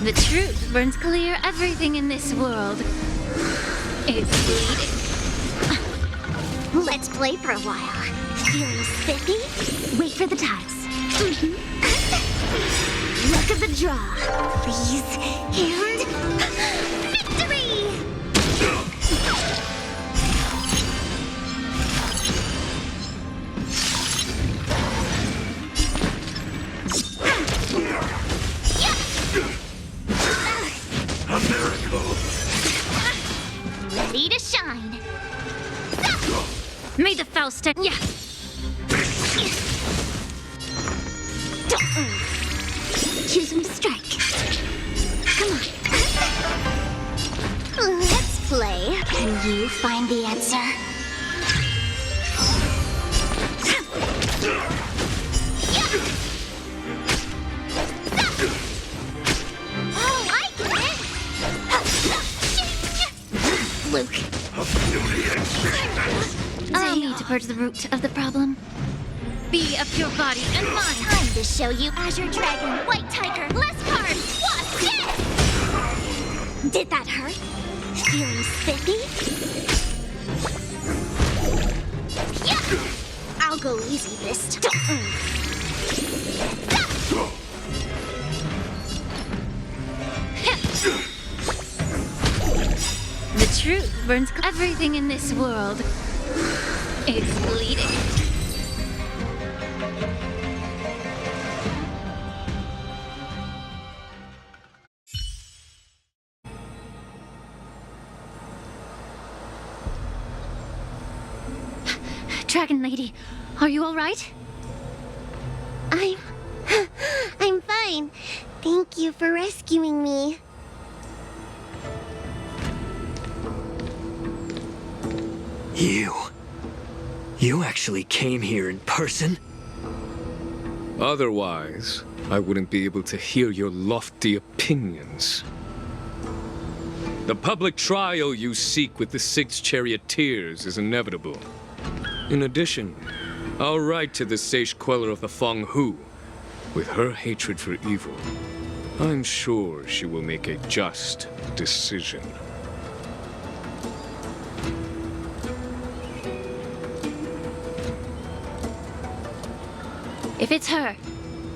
The truth burns clear. Everything in this world is bleeding. Let's play for a while. Feeling spiffy? Wait for the times. Look at the draw, please, and... victory! A miracle! Ready to shine. May the Faust... Yeah! Choose me to strike. Come on. Let's play. Can you find the answer? Oh, I get it! Luke. Allow me to purge the root of the problem. Be of your body and mind. Time to show you Azure Dragon, White Tiger, less cards. What's this? Did that hurt? Feeling spiffy? Yeah! I'll go easy this time. The truth burns. Everything in this world is bleeding. Dragon Lady, are you all right? I'm fine. Thank you for rescuing me. You actually came here in person? Otherwise, I wouldn't be able to hear your lofty opinions. The public trial you seek with the 6 charioteers is inevitable. In addition, I'll write to the sage queller of the Feng Hu. With her hatred for evil, I'm sure she will make a just decision. If it's her,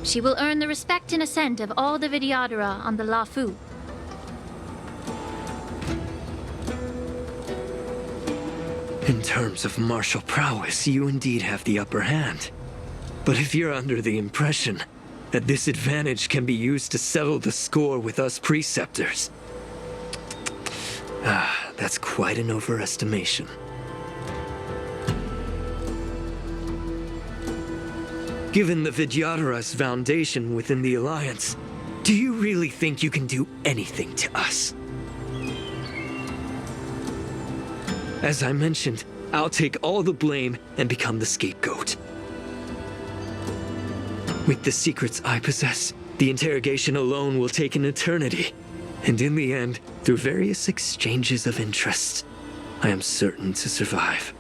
she will earn the respect and assent of all the Vidyadhara on the Lafu. In terms of martial prowess, you indeed have the upper hand. But if you're under the impression that this advantage can be used to settle the score with us preceptors, That's quite an overestimation. Given the Vidyadhara's foundation within the Alliance, do you really think you can do anything to us? As I mentioned, I'll take all the blame and become the scapegoat. With the secrets I possess, the interrogation alone will take an eternity. And in the end, through various exchanges of interest, I am certain to survive.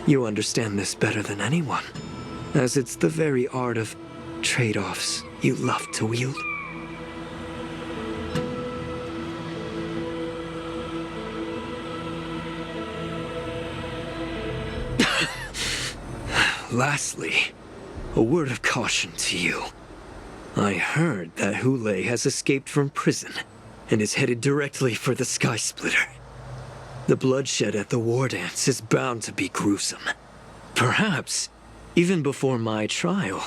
You understand this better than anyone, as it's the very art of trade-offs you love to wield. Lastly, a word of caution to you. I heard that Hoolay has escaped from prison and is headed directly for the Sky Splitter. The bloodshed at the war dance is bound to be gruesome. Perhaps, even before my trial,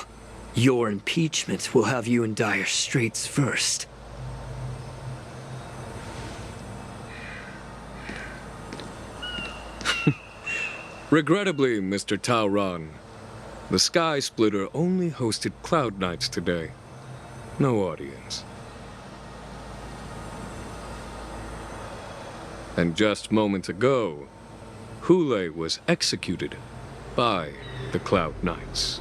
your impeachment will have you in dire straits first. Regrettably, Mr. Ruan, the Sky Splitter only hosted Cloud Nights today. No audience. And just moments ago, Hoolay was executed by the Cloud Knights.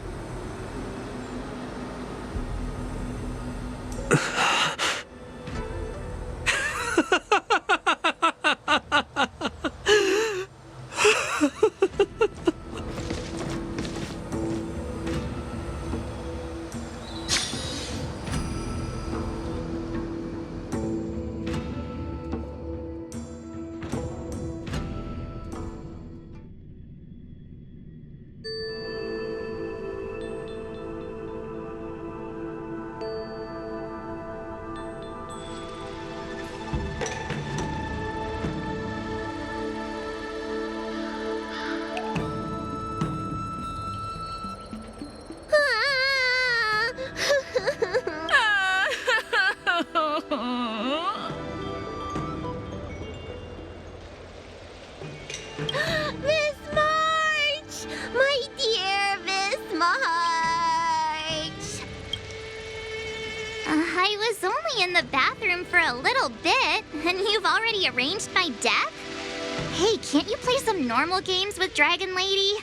Miss March! My dear Miss March! I was only in the bathroom for a little bit, and you've already arranged my death? Hey, can't you play some normal games with Dragon Lady?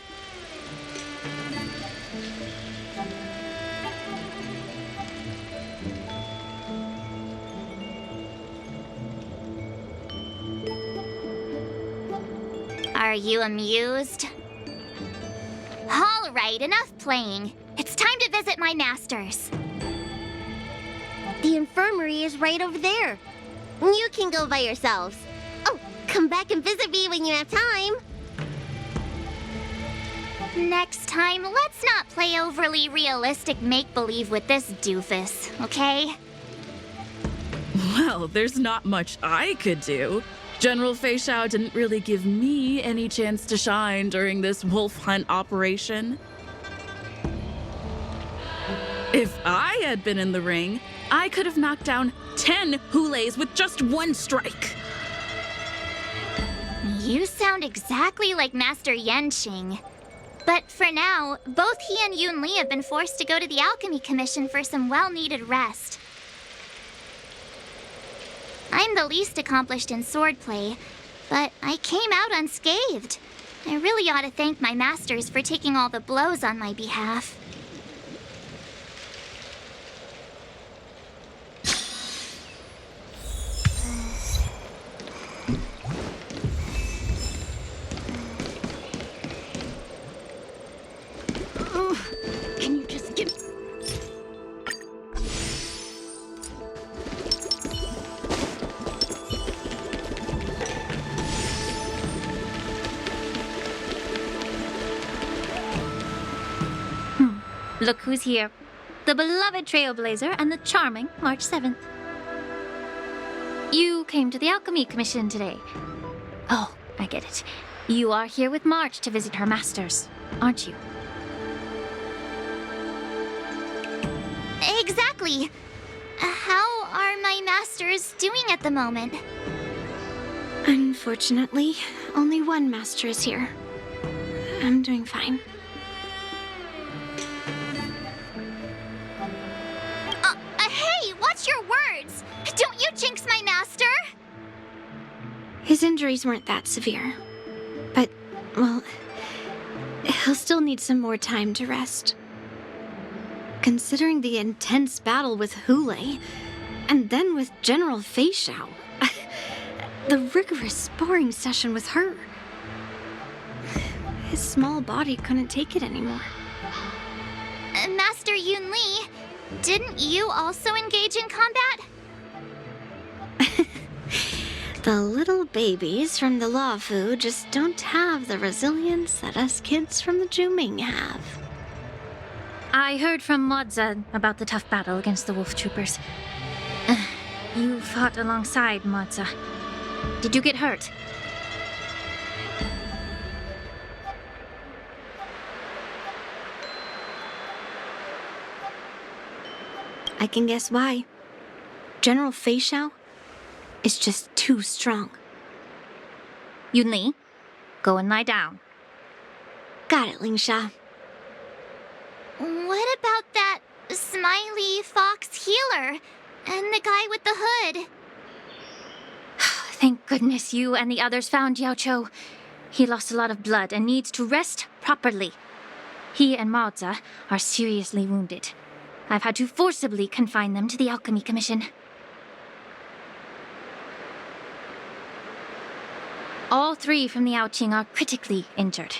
Are you amused? All right, enough playing. It's time to visit my masters. The infirmary is right over there. You can go by yourselves. Oh, come back and visit me when you have time. Next time, let's not play overly realistic make-believe with this doofus, okay? Well, there's not much I could do. General Xiao didn't really give me any chance to shine during this wolf hunt operation. If I had been in the ring, I could have knocked down 10 Hoolays with just one strike. You sound exactly like Master Qing. But for now, both he and Yun Li have been forced to go to the Alchemy Commission for some well-needed rest. I'm the least accomplished in swordplay, but I came out unscathed. I really ought to thank my masters for taking all the blows on my behalf. Can you just give... Look who's here. The beloved Trailblazer and the charming March 7th. You came to the Alchemy Commission today. Oh, I get it. You are here with March to visit her masters, aren't you? Exactly. How are my masters doing at the moment? I'm Unfortunately, only one master is here. I'm doing fine. Hey, watch your words! Don't you jinx my master! His injuries weren't that severe. But, well, he'll still need some more time to rest. Considering the intense battle with Hoolay, and then with General Xiao, the rigorous sparring session with her. His small body couldn't take it anymore. Master Yunli, didn't you also engage in combat? The little babies from the Luofu just don't have the resilience that us kids from the Juming have. I heard from Moza about the tough battle against the wolf troopers. You fought alongside Moza. Did you get hurt? I can guess why. General Xiao is just too strong. Yunli, go and lie down. Got it, Lingsha. What about that smiley fox healer and the guy with the hood? Thank goodness you and the others found Xiao. He lost a lot of blood and needs to rest properly. He and Maoza are seriously wounded. I've had to forcibly confine them to the Alchemy Commission. All three from the Qing are critically injured.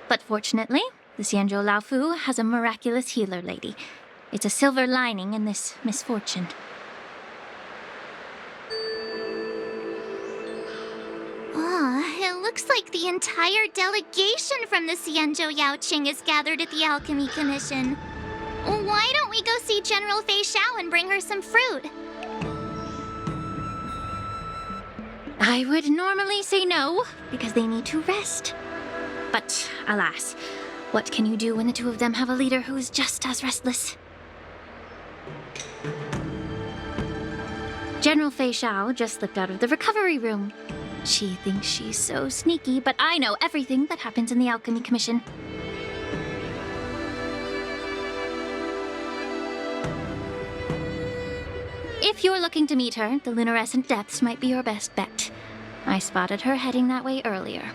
But fortunately, the Xianzhou Laofu has a miraculous healer lady. It's a silver lining in this misfortune. It looks like the entire delegation from the Xianzhou Yaoqing is gathered at the Alchemy Commission. Why don't we go see General Xiao and bring her some fruit? I would normally say no, because they need to rest. But alas, what can you do when the two of them have a leader who is just as restless? General Xiao just slipped out of the recovery room. She thinks she's so sneaky, but I know everything that happens in the Alchemy Commission. If you're looking to meet her, the luminescent depths might be your best bet. I spotted her heading that way earlier.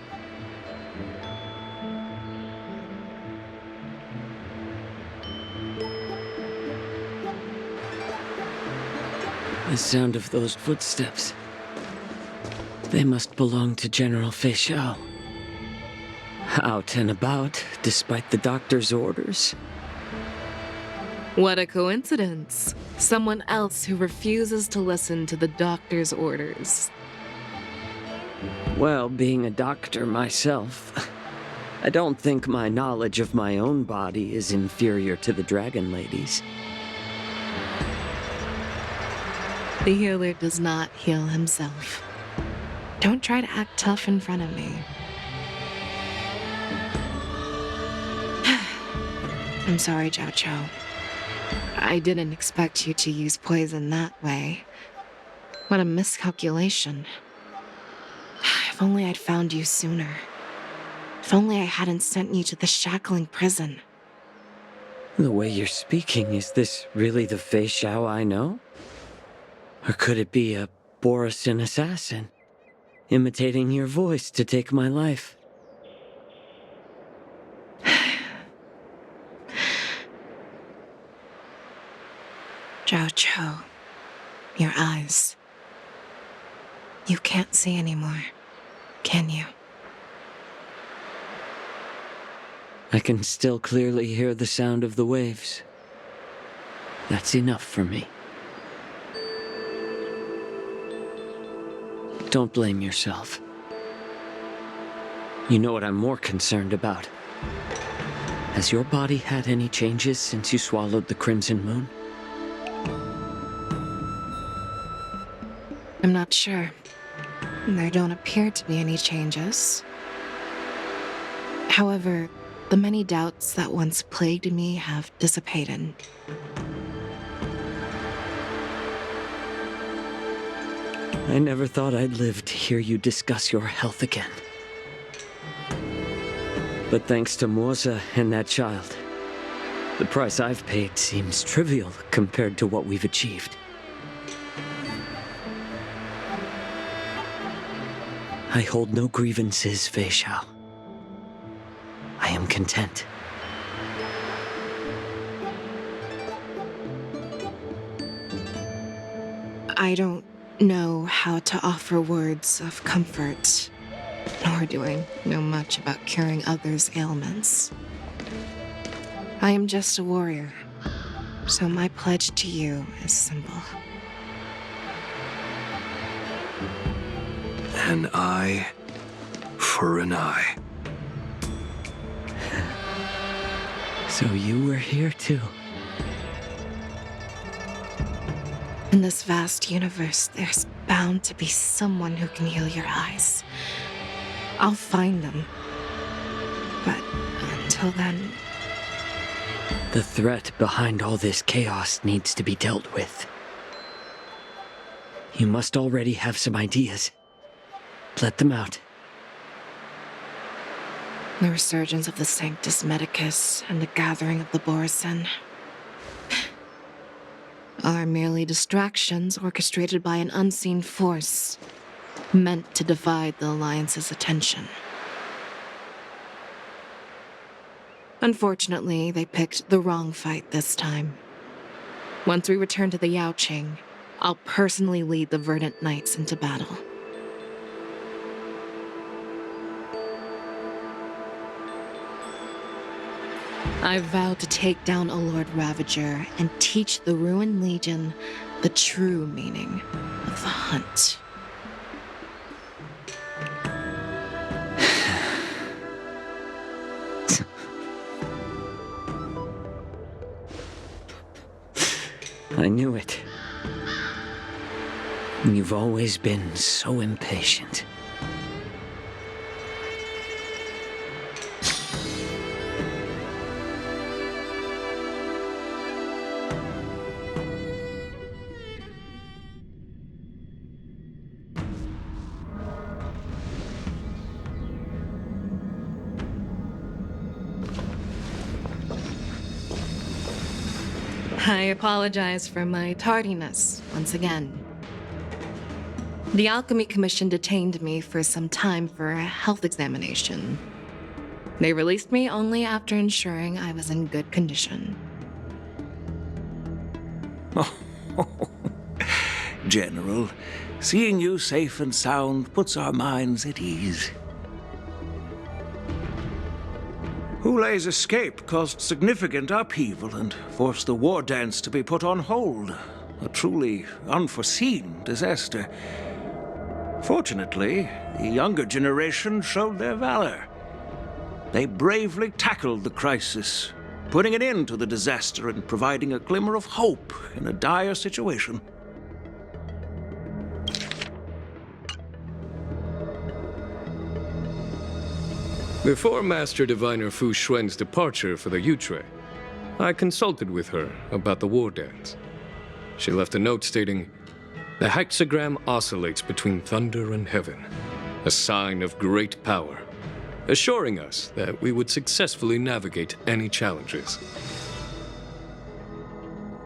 The sound of those footsteps. They must belong to General Xiao. Out and about, despite the doctor's orders. What a coincidence. Someone else who refuses to listen to the doctor's orders. Well, being a doctor myself, I don't think my knowledge of my own body is inferior to the Dragon Lady's. The healer does not heal himself. Don't try to act tough in front of me. I'm sorry, Xiao. I didn't expect you to use poison that way. What a miscalculation. If only I'd found you sooner. If only I hadn't sent you to the shackling prison. The way you're speaking, is this really the Xiao I know? Or could it be a Borisin assassin, imitating your voice to take my life? Xiao, your eyes. You can't see anymore, can you? I can still clearly hear the sound of the waves. That's enough for me. Don't blame yourself. You know what I'm more concerned about? Has your body had any changes since you swallowed the Crimson Moon? I'm not sure. There don't appear to be any changes. However, the many doubts that once plagued me have dissipated. I never thought I'd live to hear you discuss your health again. But thanks to Morza and that child, the price I've paid seems trivial compared to what we've achieved. I hold no grievances, Fei Xiao. I am content. I don't know how to offer words of comfort, nor do I know much about curing others' ailments. I am just a warrior, so my pledge to you is simple. An eye for an eye. So you were here too. In this vast universe, there's bound to be someone who can heal your eyes. I'll find them. But until then... The threat behind all this chaos needs to be dealt with. You must already have some ideas. Let them out. The resurgence of the Sanctus Medicus and the gathering of the Borison are merely distractions orchestrated by an unseen force, meant to divide the Alliance's attention. Unfortunately, they picked the wrong fight this time. Once we return to the Qing, I'll personally lead the Verdant Knights into battle. I vowed to take down a Lord Ravager and teach the Ruan Legion the true meaning of the hunt. I knew it. You've always been so impatient. I apologize for my tardiness once again. The Alchemy Commission detained me for some time for a health examination. They released me only after ensuring I was in good condition. General, seeing you safe and sound puts our minds at ease. Hoolay's escape caused significant upheaval and forced the war dance to be put on hold. A truly unforeseen disaster. Fortunately, the younger generation showed their valor. They bravely tackled the crisis, putting an end to the disaster and providing a glimmer of hope in a dire situation. Before Master Diviner Fu Xuan's departure for the Yutre, I consulted with her about the war dance. She left a note stating, "The hexagram oscillates between thunder and heaven, a sign of great power, assuring us that we would successfully navigate any challenges."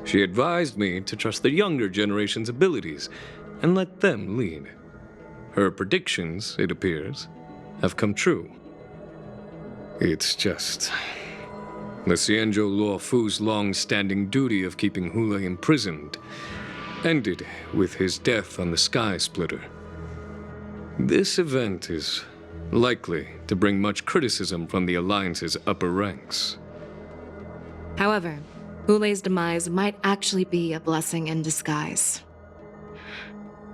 She advised me to trust the younger generation's abilities and let them lead. Her predictions, it appears, have come true. It's just... the Xianzhou Luo Fu's long-standing duty of keeping Hoolay imprisoned ended with his death on the Sky Splitter. This event is likely to bring much criticism from the Alliance's upper ranks. However, Hoolay's demise might actually be a blessing in disguise.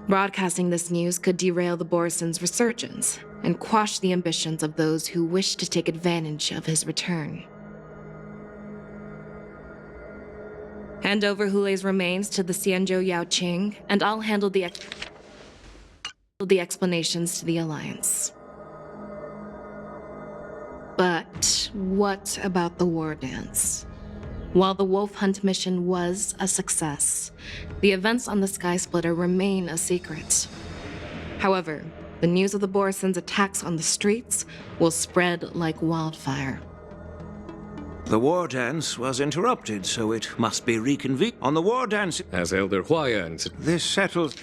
Broadcasting this news could derail the Borison's resurgence and quash the ambitions of those who wish to take advantage of his return. Hand over Hoolay's remains to the Xianzhou Qing, and I'll handle the explanations to the Alliance. But what about the war dance? While the Wolf Hunt mission was a success, the events on the Sky Splitter remain a secret. However, the news of the Borison's attacks on the streets will spread like wildfire. The war dance was interrupted, so it must be reconvened. On the war dance... As Elder Huayan... This settles...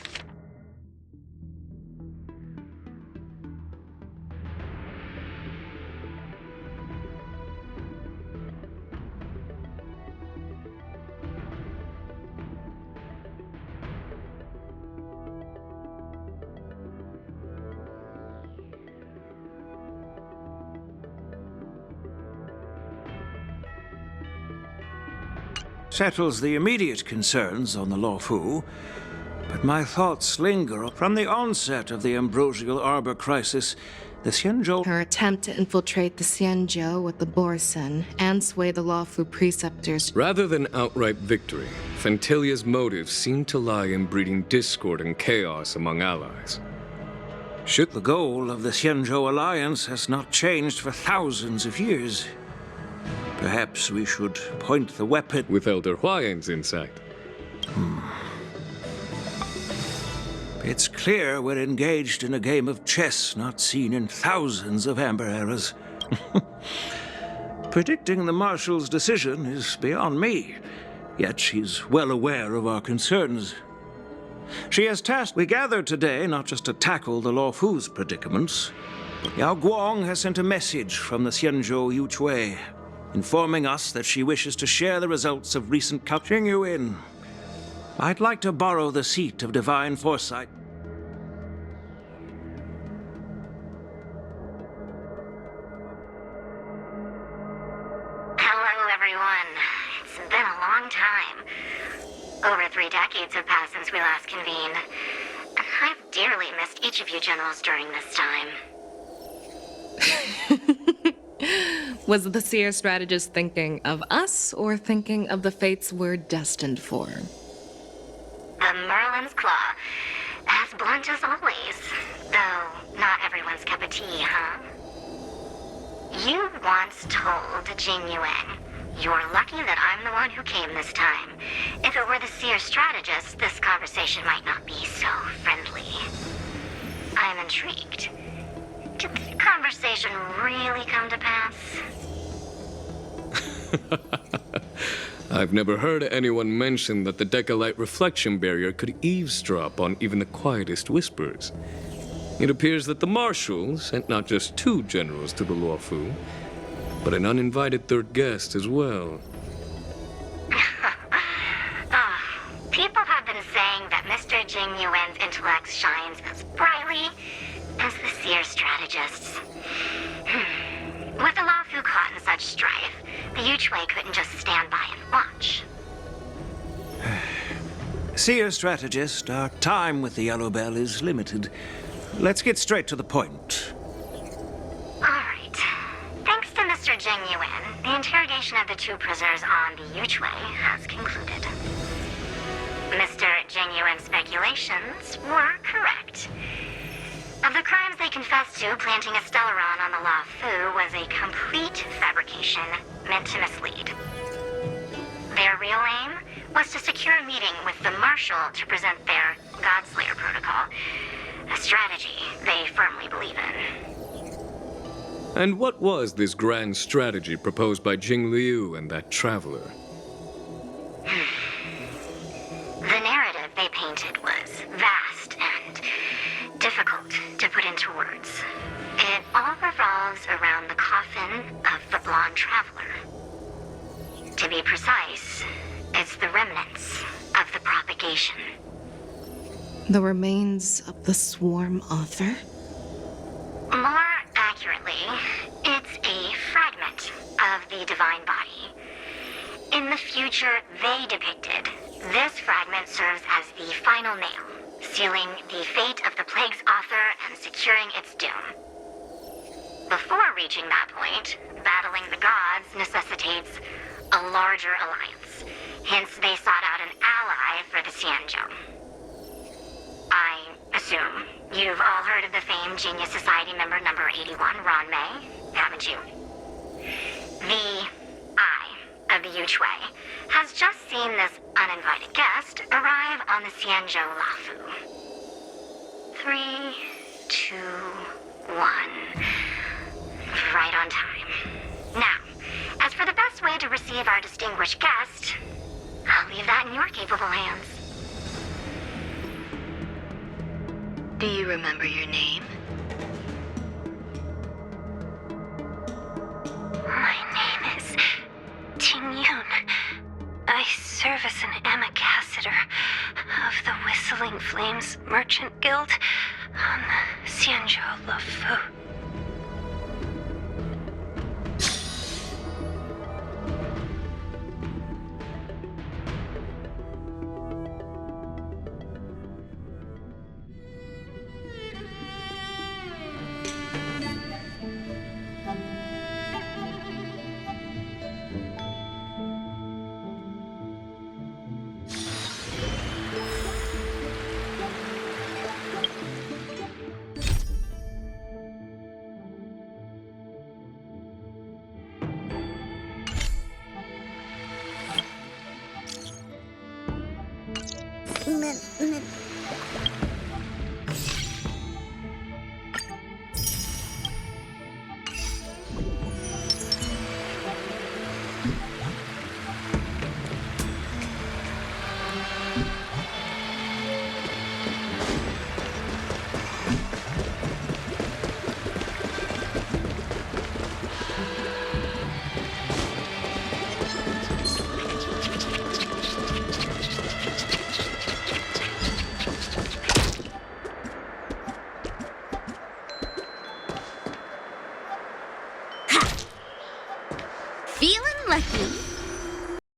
settles the immediate concerns on the Luofu, but my thoughts linger. From the onset of the Ambrosial Arbor crisis, the Xianzhou... Her attempt to infiltrate the Xianzhou with the Borison and sway the Luofu preceptors... Rather than outright victory, Fentilia's motives seem to lie in breeding discord and chaos among allies. Should the goal of the Xianzhou alliance has not changed for thousands of years. Perhaps we should point the weapon... With Elder Huayan's insight. It's clear we're engaged in a game of chess not seen in thousands of Amber eras. Predicting the Marshal's decision is beyond me, yet she's well aware of our concerns. She has tasked we gathered today not just to tackle the Luofu's predicaments, but Yao Guang has sent a message from the Xianzhou Yuchui, informing us that she wishes to share the results of recent Qing Yuan. I'd like to borrow the seat of divine foresight. Hello, everyone. It's been a long time. Over 3 decades have passed since we last convened. I've dearly missed each of you generals during this time. Was the seer strategist thinking of us or thinking of the fates we're destined for? The Merlin's Claw. As blunt as always. Though, not everyone's cup of tea, huh? You once told Jing Yuan, "You're lucky that I'm the one who came this time. If it were the seer strategist, this conversation might not be so friendly." I'm intrigued. Did the conversation really come to pass? I've never heard anyone mention that the Decalite reflection barrier could eavesdrop on even the quietest whispers. It appears that the Marshal sent not just 2 generals to the Luofu, but an uninvited 3rd guest as well. People have been saying that Mr. Jing Yuan's intellect shines as brightly as the seer strategist's. With the Luofu caught in such strife, the Yuchui couldn't just stand by and watch. Seer strategist, our time with the Yellow Bell is limited. Let's get straight to the point. Alright. Thanks to Mr. Jing Yuan, the interrogation of the 2 prisoners on the Yuchui has concluded. Mr. Jing Yuan's speculations were correct. Of the crimes they confessed to, planting a Stellaron on the Luofu was a complete fabrication meant to mislead. Their real aim was to secure a meeting with the Marshal to present their Godslayer protocol, a strategy they firmly believe in. And what was this grand strategy proposed by Jing Liu and that traveler? The narrative they painted was vast and difficult to put into words. It all revolves around the coffin of the blonde traveler. To be precise, it's the remnants of the propagation. The remains of the swarm author? More accurately, it's a fragment of the divine body. In the future they depicted, this fragment serves as the final nail, sealing the fate of the plague's author and securing its doom. Before reaching that point, battling the gods necessitates a larger alliance. Hence, they sought out an ally for the Xianzhou. I assume you've all heard of the famed Genius Society member number 81, Ruan Mei, haven't you? The Eye of the Yuchui has just seen this uninvited guest arrive on the Xianzhou Luofu. 3, 2, 1. Right on time. Now, as for the best way to receive our distinguished guest, I'll leave that in your capable hands. Do you remember your name? My name is Qing. I serve as an ambassador of the Whistling Flames Merchant Guild on the Xianzhou Lufu.